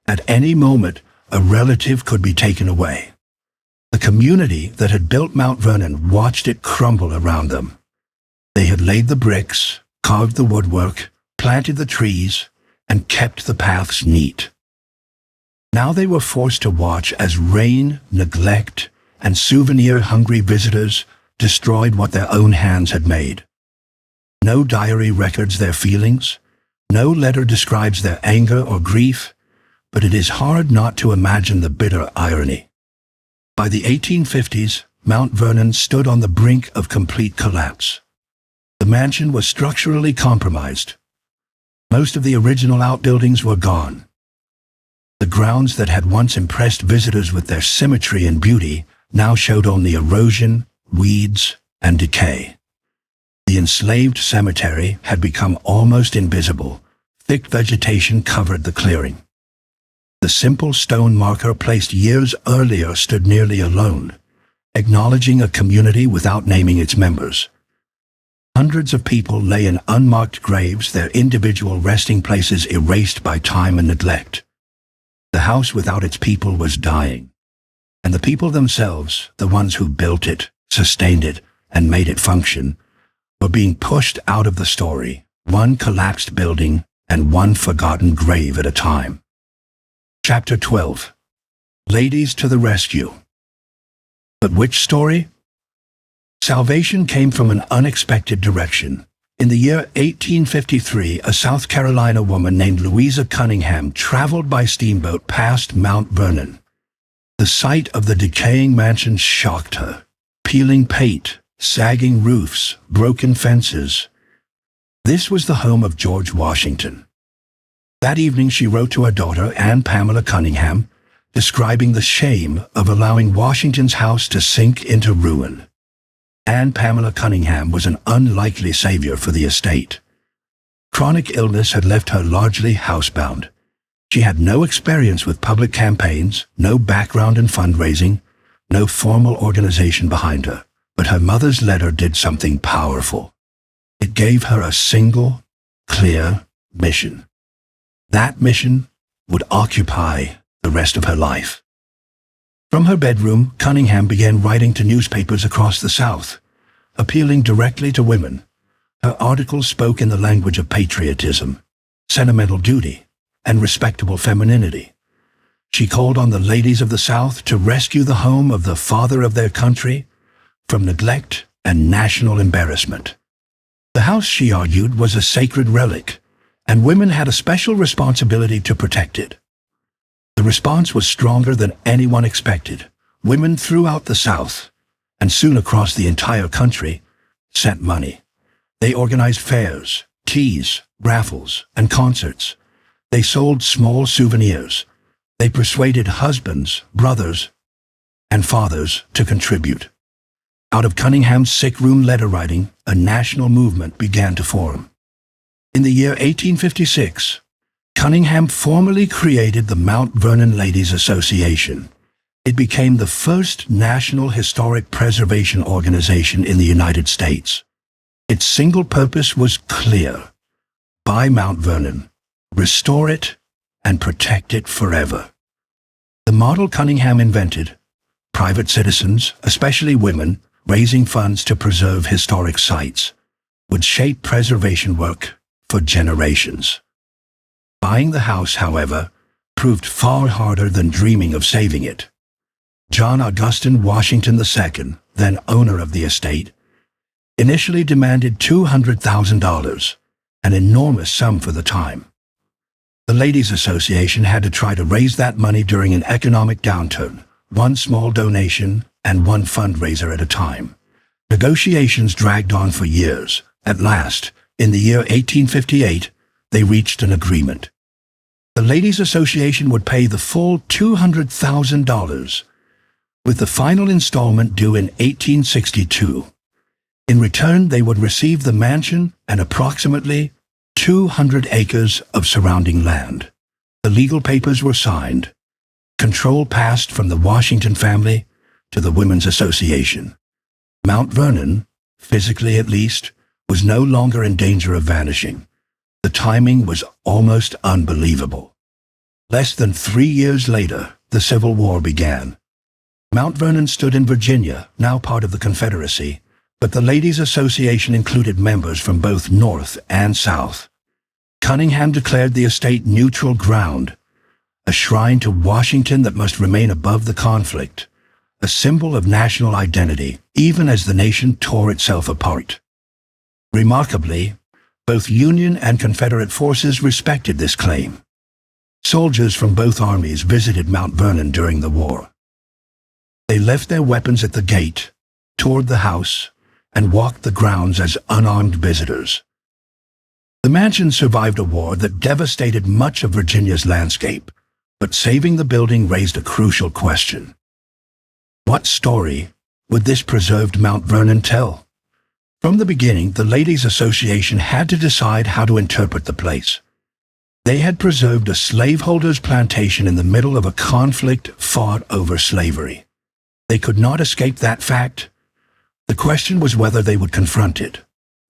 At any moment, a relative could be taken away. The community that had built Mount Vernon watched it crumble around them. They had laid the bricks, carved the woodwork, planted the trees, and kept the paths neat. Now they were forced to watch as rain, neglect, and souvenir-hungry visitors destroyed what their own hands had made. No diary records their feelings, no letter describes their anger or grief, but it is hard not to imagine the bitter irony. By the 1850s, Mount Vernon stood on the brink of complete collapse. The mansion was structurally compromised. Most of the original outbuildings were gone. The grounds that had once impressed visitors with their symmetry and beauty now showed only erosion, weeds, and decay. The enslaved cemetery had become almost invisible. Thick vegetation covered the clearing. The simple stone marker placed years earlier stood nearly alone, acknowledging a community without naming its members. Hundreds of people lay in unmarked graves, their individual resting places erased by time and neglect. The house without its people was dying, and the people themselves, the ones who built it, sustained it, and made it function, were being pushed out of the story, one collapsed building and one forgotten grave at a time. Chapter 12. Ladies to the Rescue. But which story? Salvation came from an unexpected direction. In the year 1853, a South Carolina woman named Louisa Cunningham traveled by steamboat past Mount Vernon. The sight of the decaying mansion shocked her. Peeling paint, sagging roofs, broken fences. This was the home of George Washington. That evening she wrote to her daughter, Anne Pamela Cunningham, describing the shame of allowing Washington's house to sink into ruin. Anne Pamela Cunningham was an unlikely savior for the estate. Chronic illness had left her largely housebound. She had no experience with public campaigns, no background in fundraising, no formal organization behind her. But her mother's letter did something powerful. It gave her a single, clear mission. That mission would occupy the rest of her life. From her bedroom, Cunningham began writing to newspapers across the South, appealing directly to women. Her articles spoke in the language of patriotism, sentimental duty, and respectable femininity. She called on the ladies of the South to rescue the home of the father of their country from neglect and national embarrassment. The house, she argued, was a sacred relic, and women had a special responsibility to protect it. The response was stronger than anyone expected. Women throughout the South, and soon across the entire country, sent money. They organized fairs, teas, raffles, and concerts. They sold small souvenirs. They persuaded husbands, brothers, and fathers to contribute. Out of Cunningham's sick-room letter writing, a national movement began to form. In the year 1856, Cunningham formally created the Mount Vernon Ladies Association. It became the first national historic preservation organization in the United States. Its single purpose was clear: buy Mount Vernon, restore it, and protect it forever. The model Cunningham invented: private citizens, especially women, raising funds to preserve historic sites, would shape preservation work for generations. Buying the house, however, proved far harder than dreaming of saving it. John Augustine Washington II, then owner of the estate, initially demanded $200,000, an enormous sum for the time. The Ladies Association had to try to raise that money during an economic downturn, one small donation and one fundraiser at a time. Negotiations dragged on for years. At last, in the year 1858, they reached an agreement. The Ladies Association would pay the full $200,000, with the final installment due in 1862. In return, they would receive the mansion and approximately 200 acres of surrounding land. The legal papers were signed. Control passed from the Washington family to the Women's Association. Mount Vernon, physically at least, was no longer in danger of vanishing. The timing was almost unbelievable. Less than 3 years later, the Civil War began. Mount Vernon stood in Virginia, now part of the Confederacy, but the Ladies' Association included members from both North and South. Cunningham declared the estate neutral ground, a shrine to Washington that must remain above the conflict, a symbol of national identity, even as the nation tore itself apart. Remarkably, both Union and Confederate forces respected this claim. Soldiers from both armies visited Mount Vernon during the war. They left their weapons at the gate, toured the house, and walked the grounds as unarmed visitors. The mansion survived a war that devastated much of Virginia's landscape, but saving the building raised a crucial question. What story would this preserved Mount Vernon tell? From the beginning, the Ladies' Association had to decide how to interpret the place. They had preserved a slaveholder's plantation in the middle of a conflict fought over slavery. They could not escape that fact. The question was whether they would confront it.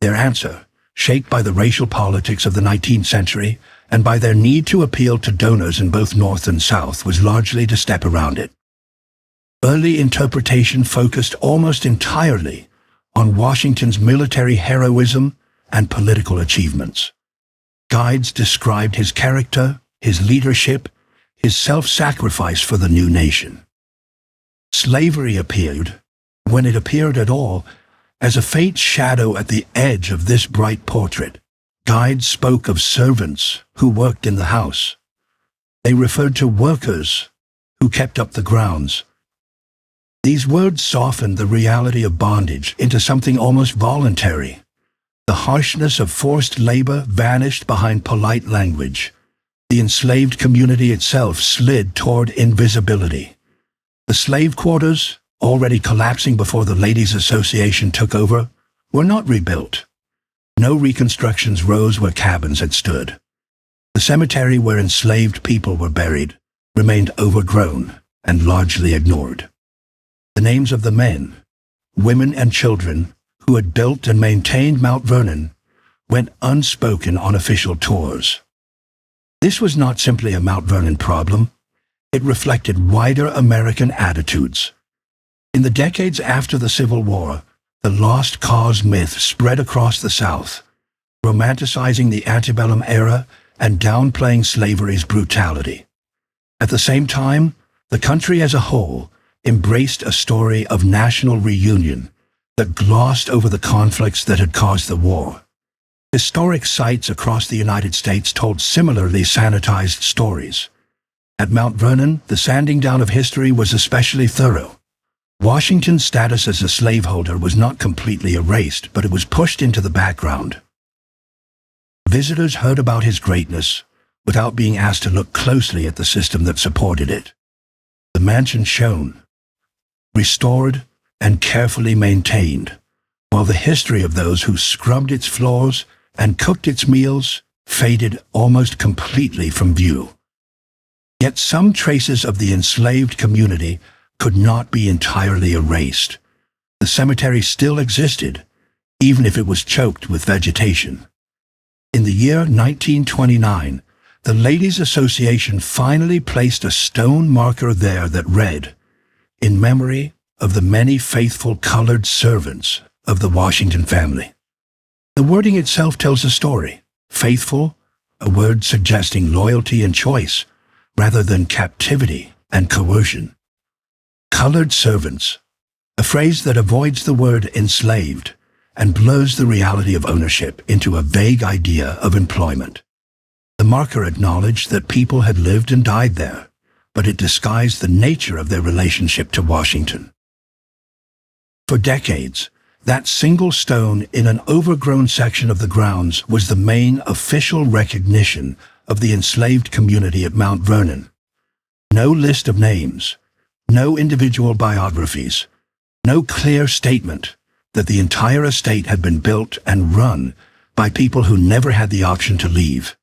Their answer, shaped by the racial politics of the 19th century and by their need to appeal to donors in both North and South, was largely to step around it. Early interpretation focused almost entirely on Washington's military heroism and political achievements. Guides described his character, his leadership, his self-sacrifice for the new nation. Slavery appeared, when it appeared at all, as a faint shadow at the edge of this bright portrait. Guides spoke of servants who worked in the house. They referred to workers who kept up the grounds. These words softened the reality of bondage into something almost voluntary. The harshness of forced labor vanished behind polite language. The enslaved community itself slid toward invisibility. The slave quarters, already collapsing before the Ladies' Association took over, were not rebuilt. No reconstructions rose where cabins had stood. The cemetery where enslaved people were buried remained overgrown and largely ignored. The names of the men, women, and children who had built and maintained Mount Vernon went unspoken on official tours. This was not simply a Mount Vernon problem. It reflected wider American attitudes. In the decades after the Civil War, the lost cause myth spread across the South, romanticizing the antebellum era and downplaying slavery's brutality. At the same time, the country as a whole embraced a story of national reunion that glossed over the conflicts that had caused the war. Historic sites across the United States told similarly sanitized stories. At Mount Vernon, the sanding down of history was especially thorough. Washington's status as a slaveholder was not completely erased, but it was pushed into the background. Visitors heard about his greatness without being asked to look closely at the system that supported it. The mansion shone, restored and carefully maintained, while the history of those who scrubbed its floors and cooked its meals faded almost completely from view. Yet some traces of the enslaved community could not be entirely erased. The cemetery still existed, even if it was choked with vegetation. In the year 1929, the Ladies' Association finally placed a stone marker there that read, "In memory of the many faithful colored servants of the Washington family." The wording itself tells a story. Faithful, a word suggesting loyalty and choice, rather than captivity and coercion. Colored servants, a phrase that avoids the word enslaved and blurs the reality of ownership into a vague idea of employment. The marker acknowledged that people had lived and died there, but it disguised the nature of their relationship to Washington. For decades, that single stone in an overgrown section of the grounds was the main official recognition of the enslaved community at Mount Vernon. No list of names, no individual biographies, no clear statement that the entire estate had been built and run by people who never had the option to leave.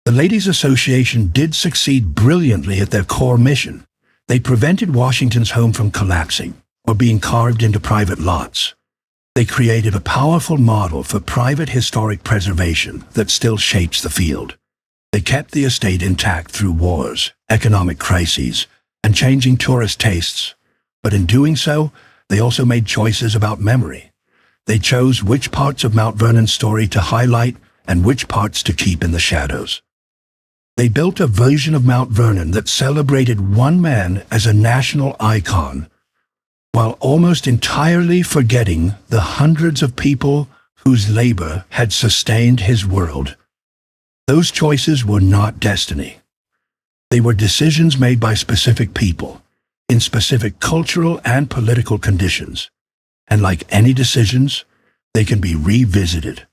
The Ladies' Association did succeed brilliantly at their core mission. They prevented Washington's home from collapsing or being carved into private lots. They created a powerful model for private historic preservation that still shapes the field. They kept the estate intact through wars, economic crises, and changing tourist tastes. But in doing so, they also made choices about memory. They chose which parts of Mount Vernon's story to highlight and which parts to keep in the shadows. They built a version of Mount Vernon that celebrated one man as a national icon, while almost entirely forgetting the hundreds of people whose labor had sustained his world. Those choices were not destiny. They were decisions made by specific people, in specific cultural and political conditions. And like any decisions, they can be revisited,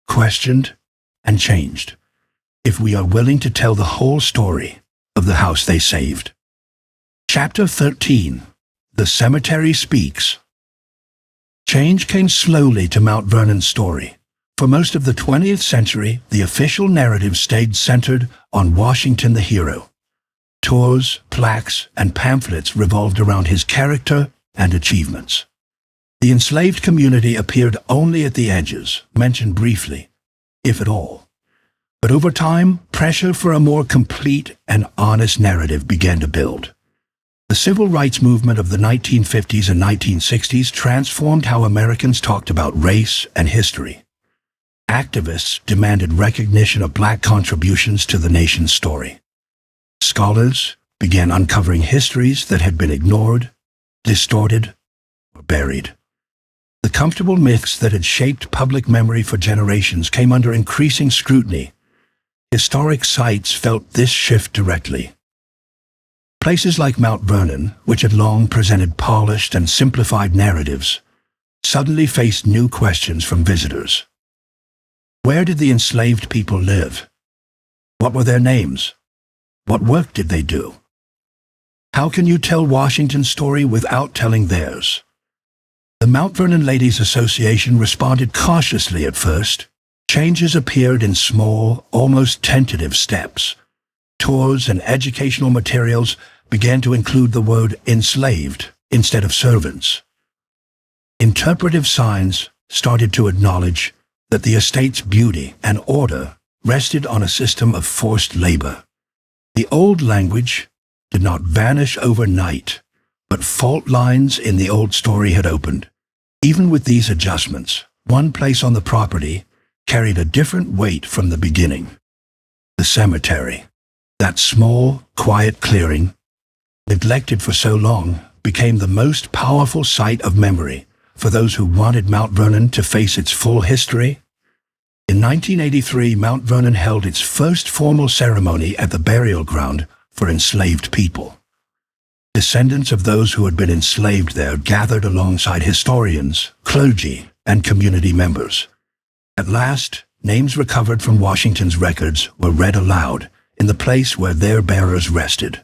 questioned, and changed, if we are willing to tell the whole story of the house they saved. Chapter 13. The Cemetery Speaks. Change came slowly to Mount Vernon's story. For most of the 20th century, the official narrative stayed centered on Washington the hero. Tours, plaques, and pamphlets revolved around his character and achievements. The enslaved community appeared only at the edges, mentioned briefly, if at all. But over time, pressure for a more complete and honest narrative began to build. The civil rights movement of the 1950s and 1960s transformed how Americans talked about race and history. Activists demanded recognition of Black contributions to the nation's story. Scholars began uncovering histories that had been ignored, distorted, or buried. The comfortable myths that had shaped public memory for generations came under increasing scrutiny. Historic sites felt this shift directly. Places like Mount Vernon, which had long presented polished and simplified narratives, suddenly faced new questions from visitors. Where did the enslaved people live? What were their names? What work did they do? How can you tell Washington's story without telling theirs? The Mount Vernon Ladies' Association responded cautiously at first. Changes appeared in small, almost tentative steps. Tours and educational materials began to include the word enslaved instead of servants. Interpretive signs started to acknowledge that the estate's beauty and order rested on a system of forced labor. The old language did not vanish overnight, but fault lines in the old story had opened. Even with these adjustments, one place on the property carried a different weight from the beginning. The cemetery. That small, quiet clearing, neglected for so long, became the most powerful site of memory for those who wanted Mount Vernon to face its full history. In 1983, Mount Vernon held its first formal ceremony at the burial ground for enslaved people. Descendants of those who had been enslaved there gathered alongside historians, clergy, and community members. At last, names recovered from Washington's records were read aloud in the place where their bearers rested.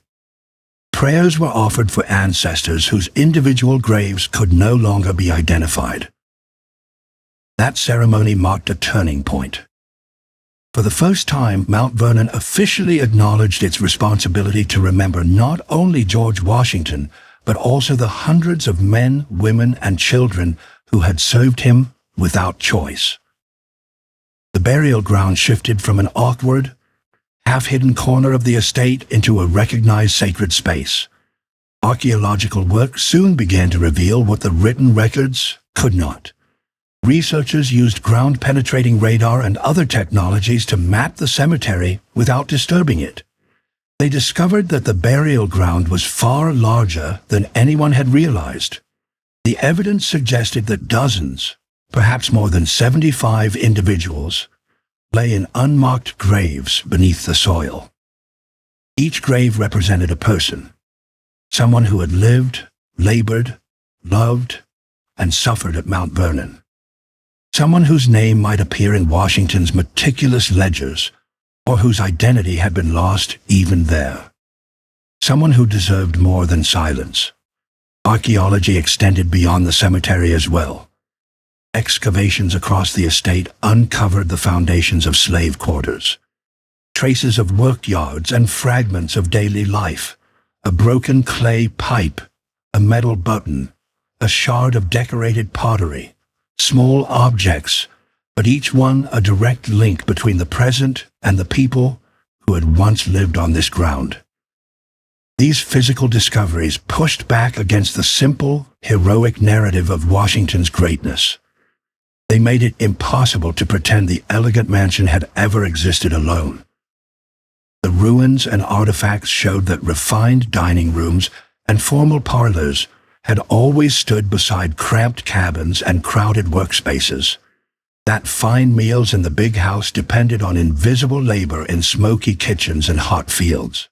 Prayers were offered for ancestors whose individual graves could no longer be identified. That ceremony marked a turning point. For the first time, Mount Vernon officially acknowledged its responsibility to remember not only George Washington, but also the hundreds of men, women, and children who had served him without choice. The burial ground shifted from an awkward, half-hidden corner of the estate into a recognized sacred space. Archaeological work soon began to reveal what the written records could not. Researchers used ground-penetrating radar and other technologies to map the cemetery without disturbing it. They discovered that the burial ground was far larger than anyone had realized. The evidence suggested that dozens, perhaps more than 75 individuals, lay in unmarked graves beneath the soil. Each grave represented a person, someone who had lived, labored, loved, and suffered at Mount Vernon. Someone whose name might appear in Washington's meticulous ledgers, or whose identity had been lost even there. Someone who deserved more than silence. Archaeology extended beyond the cemetery as well. Excavations across the estate uncovered the foundations of slave quarters, traces of work yards and fragments of daily life, a broken clay pipe, a metal button, a shard of decorated pottery, small objects, but each one a direct link between the present and the people who had once lived on this ground. These physical discoveries pushed back against the simple, heroic narrative of Washington's greatness. They made it impossible to pretend the elegant mansion had ever existed alone. The ruins and artifacts showed that refined dining rooms and formal parlors had always stood beside cramped cabins and crowded workspaces, that fine meals in the big house depended on invisible labor in smoky kitchens and hot fields.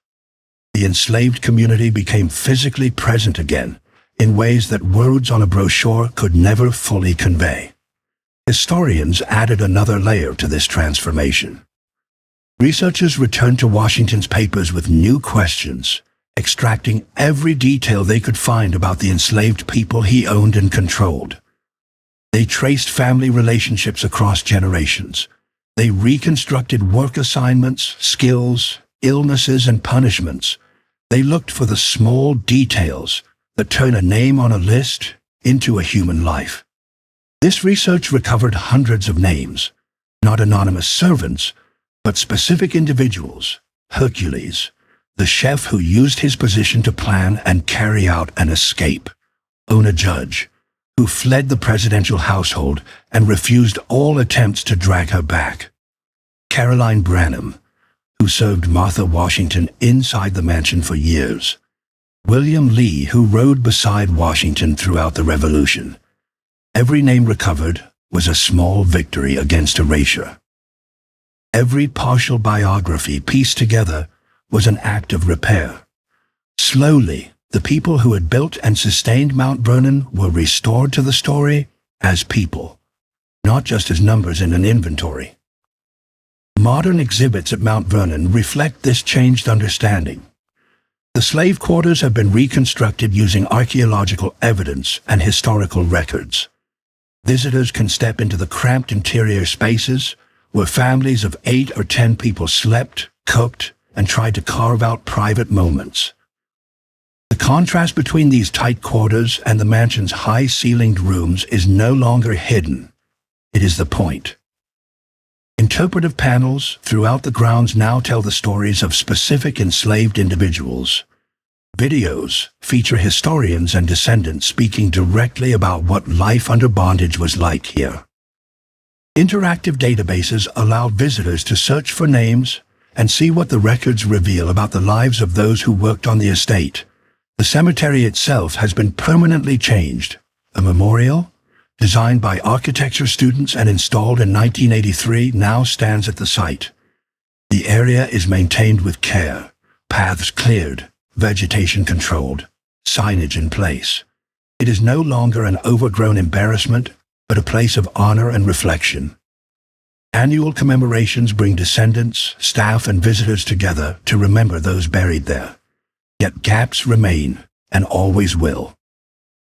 The enslaved community became physically present again in ways that words on a brochure could never fully convey. Historians added another layer to this transformation. Researchers returned to Washington's papers with new questions, extracting every detail they could find about the enslaved people he owned and controlled. They traced family relationships across generations. They reconstructed work assignments, skills, illnesses, and punishments. They looked for the small details that turn a name on a list into a human life. This research recovered hundreds of names, not anonymous servants, but specific individuals. Hercules, the chef who used his position to plan and carry out an escape. Ona Judge, who fled the presidential household and refused all attempts to drag her back. Caroline Branham, who served Martha Washington inside the mansion for years. William Lee, who rode beside Washington throughout the Revolution. Every name recovered was a small victory against erasure. Every partial biography pieced together was an act of repair. Slowly, the people who had built and sustained Mount Vernon were restored to the story as people, not just as numbers in an inventory. Modern exhibits at Mount Vernon reflect this changed understanding. The slave quarters have been reconstructed using archaeological evidence and historical records. Visitors can step into the cramped interior spaces where families of 8 or 10 people slept, cooked, and tried to carve out private moments. The contrast between these tight quarters and the mansion's high-ceilinged rooms is no longer hidden. It is the point. Interpretive panels throughout the grounds now tell the stories of specific enslaved individuals. Videos feature historians and descendants speaking directly about what life under bondage was like here. Interactive databases allow visitors to search for names and see what the records reveal about the lives of those who worked on the estate. The cemetery itself has been permanently changed. A memorial, designed by architecture students and installed in 1983, now stands at the site. The area is maintained with care, paths cleared, vegetation controlled, signage in place. It is no longer an overgrown embarrassment, but a place of honor and reflection. Annual commemorations bring descendants, staff, and visitors together to remember those buried there. Yet gaps remain, and always will.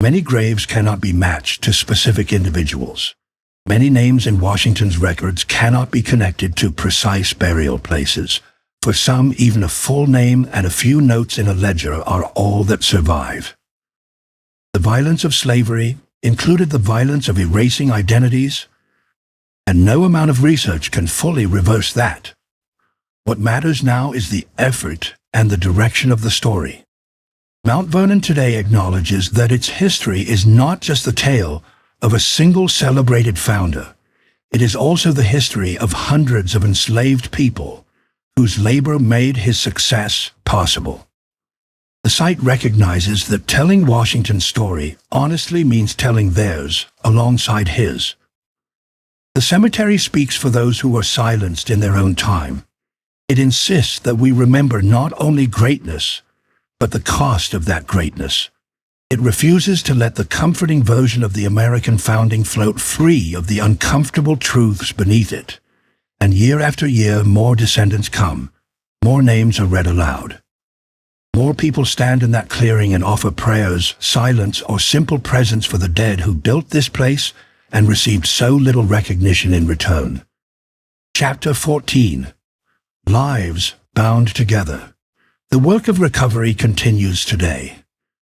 Many graves cannot be matched to specific individuals. Many names in Washington's records cannot be connected to precise burial places. For some, even a full name and a few notes in a ledger are all that survive. The violence of slavery included the violence of erasing identities, and no amount of research can fully reverse that. What matters now is the effort and the direction of the story. Mount Vernon today acknowledges that its history is not just the tale of a single celebrated founder. It is also the history of hundreds of enslaved people whose labor made his success possible. The site recognizes that telling Washington's story honestly means telling theirs alongside his. The cemetery speaks for those who were silenced in their own time. It insists that we remember not only greatness, but the cost of that greatness. It refuses to let the comforting version of the American founding float free of the uncomfortable truths beneath it. And year after year, more descendants come. More names are read aloud. More people stand in that clearing and offer prayers, silence, or simple presence for the dead who built this place and received so little recognition in return. Chapter 14. Lives bound together. The work of recovery continues today.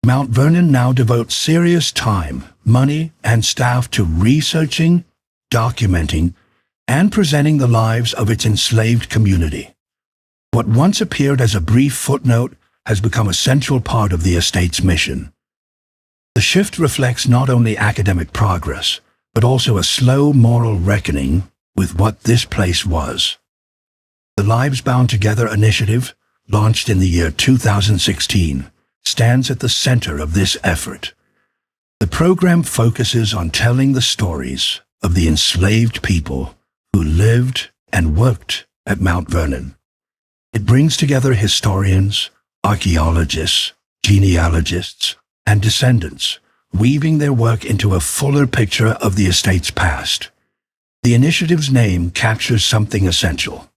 Mount Vernon now devotes serious time, money, and staff to researching, documenting, and presenting the lives of its enslaved community. What once appeared as a brief footnote has become a central part of the estate's mission. The shift reflects not only academic progress, but also a slow moral reckoning with what this place was. The Lives Bound Together initiative, launched in the year 2016, stands at the center of this effort. The program focuses on telling the stories of the enslaved people who lived and worked at Mount Vernon. It brings together historians, archaeologists, genealogists, and descendants, weaving their work into a fuller picture of the estate's past. The initiative's name captures something essential.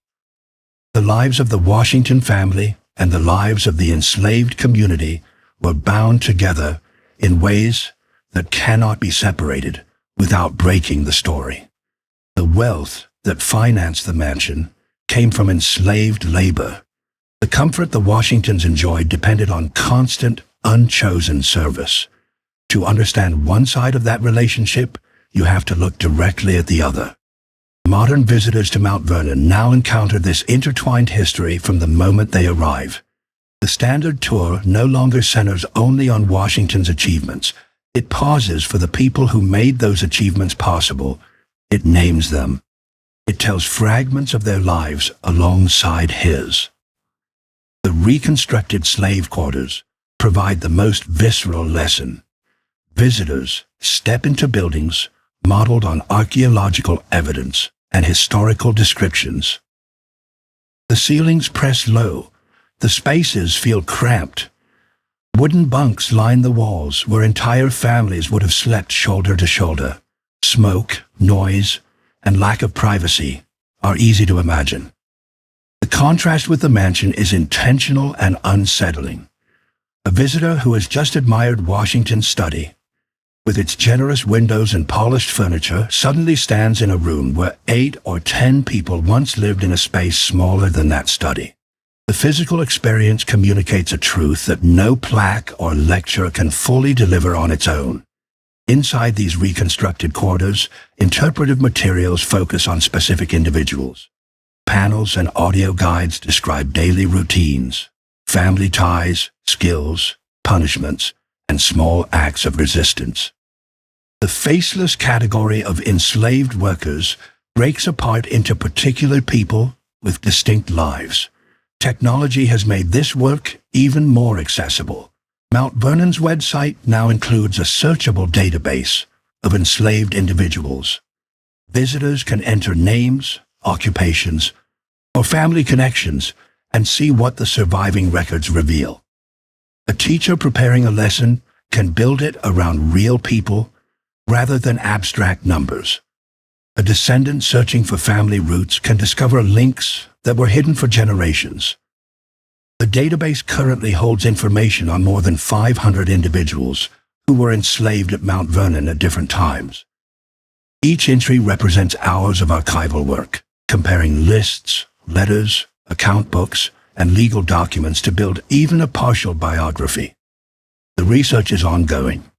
The lives of the Washington family and the lives of the enslaved community were bound together in ways that cannot be separated without breaking the story. The wealth that financed the mansion came from enslaved labor. The comfort the Washingtons enjoyed depended on constant, unchosen service. To understand one side of that relationship, you have to look directly at the other. Modern visitors to Mount Vernon now encounter this intertwined history from the moment they arrive. The standard tour no longer centers only on Washington's achievements. It pauses for the people who made those achievements possible. It names them. It tells fragments of their lives alongside his. The reconstructed slave quarters provide the most visceral lesson. Visitors step into buildings modeled on archaeological evidence and historical descriptions. The ceilings press low. The spaces feel cramped. Wooden bunks line the walls where entire families would have slept shoulder to shoulder. Smoke, noise, and lack of privacy are easy to imagine. The contrast with the mansion is intentional and unsettling. A visitor who has just admired Washington's study, with its generous windows and polished furniture, suddenly stands in a room where 8 or 10 people once lived in a space smaller than that study. The physical experience communicates a truth that no plaque or lecture can fully deliver on its own. Inside these reconstructed quarters, interpretive materials focus on specific individuals. Panels and audio guides describe daily routines, family ties, skills, punishments, and small acts of resistance. The faceless category of enslaved workers breaks apart into particular people with distinct lives. Technology has made this work even more accessible. Mount Vernon's website now includes a searchable database of enslaved individuals. Visitors can enter names, occupations, or family connections and see what the surviving records reveal. A teacher preparing a lesson can build it around real people rather than abstract numbers. A descendant searching for family roots can discover links that were hidden for generations. The database currently holds information on more than 500 individuals who were enslaved at Mount Vernon at different times. Each entry represents hours of archival work, comparing lists, letters, account books, and legal documents to build even a partial biography. The research is ongoing,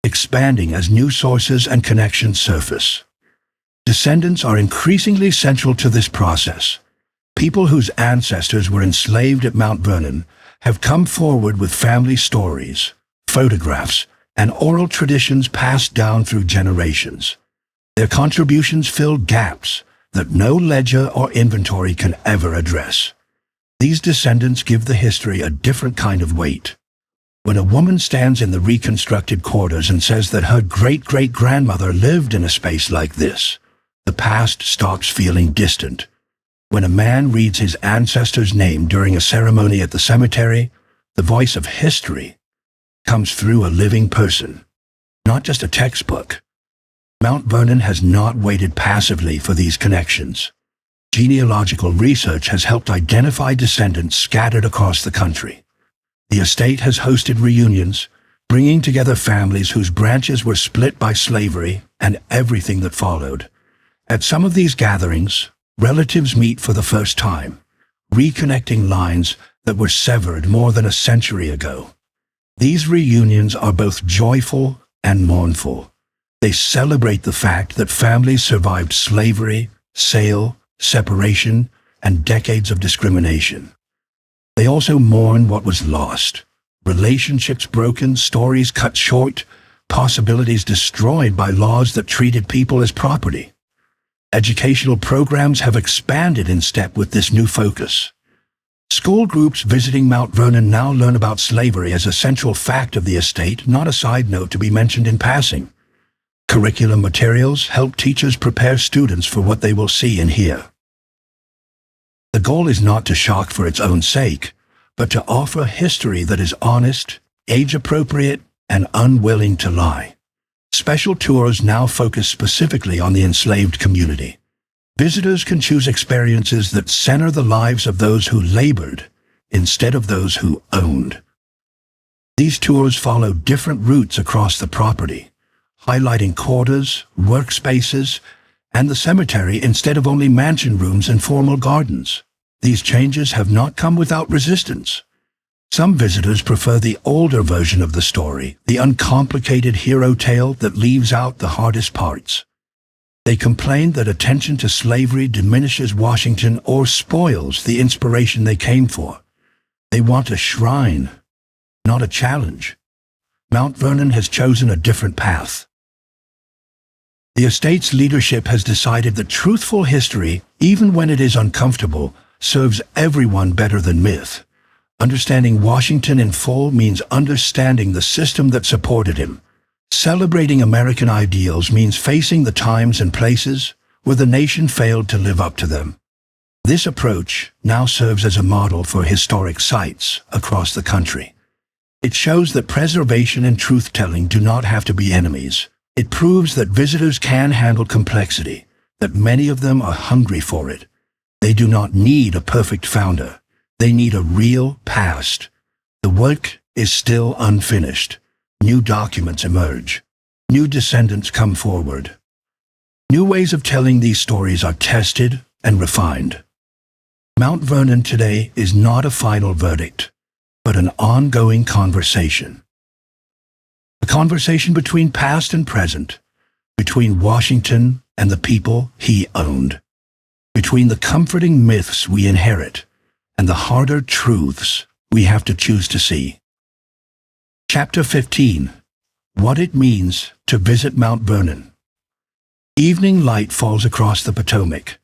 expanding as new sources and connections surface. Descendants are increasingly central to this process. People whose ancestors were enslaved at Mount Vernon have come forward with family stories, photographs, and oral traditions passed down through generations. Their contributions fill gaps that no ledger or inventory can ever address. These descendants give the history a different kind of weight. When a woman stands in the reconstructed quarters and says that her great-great-grandmother lived in a space like this, the past stops feeling distant. When a man reads his ancestor's name during a ceremony at the cemetery, the voice of history comes through a living person, not just a textbook. Mount Vernon has not waited passively for these connections. Genealogical research has helped identify descendants scattered across the country. The estate has hosted reunions, bringing together families whose branches were split by slavery and everything that followed. At some of these gatherings, relatives meet for the first time, reconnecting lines that were severed more than a century ago. These reunions are both joyful and mournful. They celebrate the fact that families survived slavery, sale, separation, and decades of discrimination. They also mourn what was lost. Relationships broken, stories cut short, possibilities destroyed by laws that treated people as property. Educational programs have expanded in step with this new focus. School groups visiting Mount Vernon now learn about slavery as a central fact of the estate, not a side note to be mentioned in passing. Curriculum materials help teachers prepare students for what they will see and hear. The goal is not to shock for its own sake, but to offer a history that is honest, age-appropriate, and unwilling to lie. Special tours now focus specifically on the enslaved community. Visitors can choose experiences that center the lives of those who labored instead of those who owned. These tours follow different routes across the property, highlighting quarters, workspaces, and the cemetery instead of only mansion rooms and formal gardens. These changes have not come without resistance. Some visitors prefer the older version of the story, the uncomplicated hero tale that leaves out the hardest parts. They complain that attention to slavery diminishes Washington or spoils the inspiration they came for. They want a shrine, not a challenge. Mount Vernon has chosen a different path. The estate's leadership has decided that truthful history, even when it is uncomfortable, serves everyone better than myth. Understanding Washington in full means understanding the system that supported him. Celebrating American ideals means facing the times and places where the nation failed to live up to them. This approach now serves as a model for historic sites across the country. It shows that preservation and truth-telling do not have to be enemies. It proves that visitors can handle complexity, that many of them are hungry for it. They do not need a perfect founder. They need a real past. The work is still unfinished. New documents emerge. New descendants come forward. New ways of telling these stories are tested and refined. Mount Vernon today is not a final verdict, but an ongoing conversation. A conversation between past and present, between Washington and the people he owned, between the comforting myths we inherit and the harder truths we have to choose to see. Chapter 15. What it means to visit Mount Vernon. Evening light falls across the Potomac.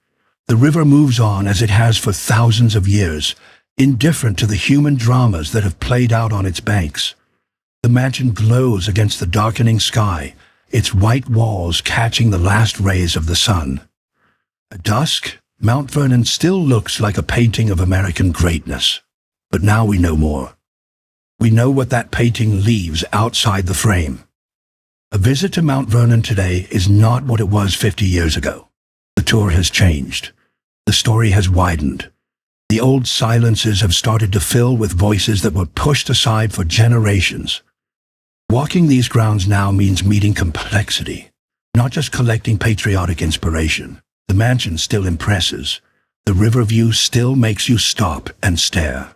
The river moves on as it has for thousands of years, indifferent to the human dramas that have played out on its banks. The mansion glows against the darkening sky, its white walls catching the last rays of the sun. At dusk, Mount Vernon still looks like a painting of American greatness. But now we know more. We know what that painting leaves outside the frame. A visit to Mount Vernon today is not what it was 50 years ago. The tour has changed. The story has widened. The old silences have started to fill with voices that were pushed aside for generations. Walking these grounds now means meeting complexity, not just collecting patriotic inspiration. The mansion still impresses. The river view still makes you stop and stare.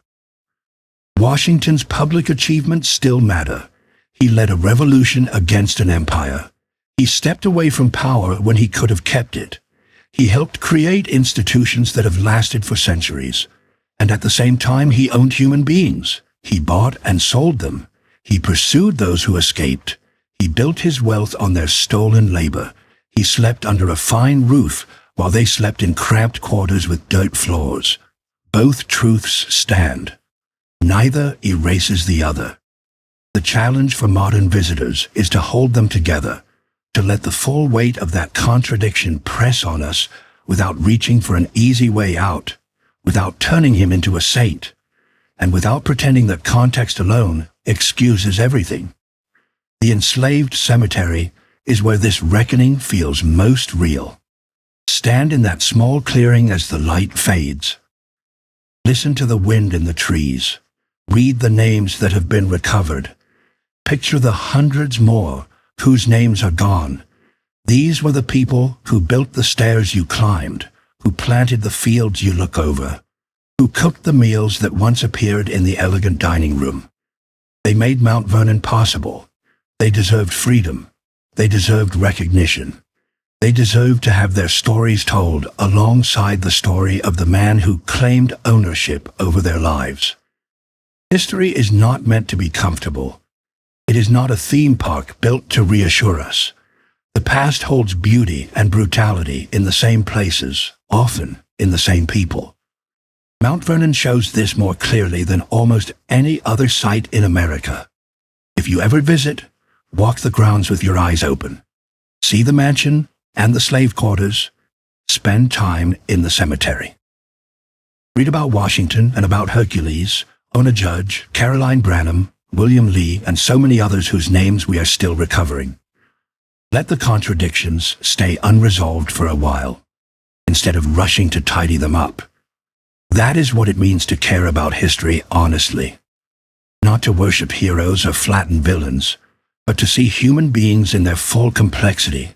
Washington's public achievements still matter. He led a revolution against an empire. He stepped away from power when he could have kept it. He helped create institutions that have lasted for centuries. And at the same time, he owned human beings. He bought and sold them. He pursued those who escaped. He built his wealth on their stolen labor. He slept under a fine roof while they slept in cramped quarters with dirt floors. Both truths stand. Neither erases the other. The challenge for modern visitors is to hold them together, to let the full weight of that contradiction press on us without reaching for an easy way out, without turning him into a saint, and without pretending that context alone excuses everything. The enslaved cemetery is where this reckoning feels most real. Stand in that small clearing as the light fades. Listen to the wind in the trees. Read the names that have been recovered. Picture the hundreds more whose names are gone. These were the people who built the stairs you climbed, who planted the fields you look over, who cooked the meals that once appeared in the elegant dining room. They made Mount Vernon possible. They deserved freedom. They deserved recognition. They deserved to have their stories told alongside the story of the man who claimed ownership over their lives. History is not meant to be comfortable. It is not a theme park built to reassure us. The past holds beauty and brutality in the same places, often in the same people. Mount Vernon shows this more clearly than almost any other site in America. If you ever visit, walk the grounds with your eyes open. See the mansion and the slave quarters. Spend time in the cemetery. Read about Washington and about Hercules, Ona Judge, Caroline Branham, William Lee, and so many others whose names we are still recovering. Let the contradictions stay unresolved for a while, instead of rushing to tidy them up. That is what it means to care about history honestly. Not to worship heroes or flatten villains, but to see human beings in their full complexity,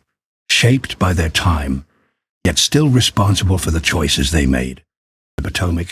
shaped by their time, yet still responsible for the choices they made. The Potomac,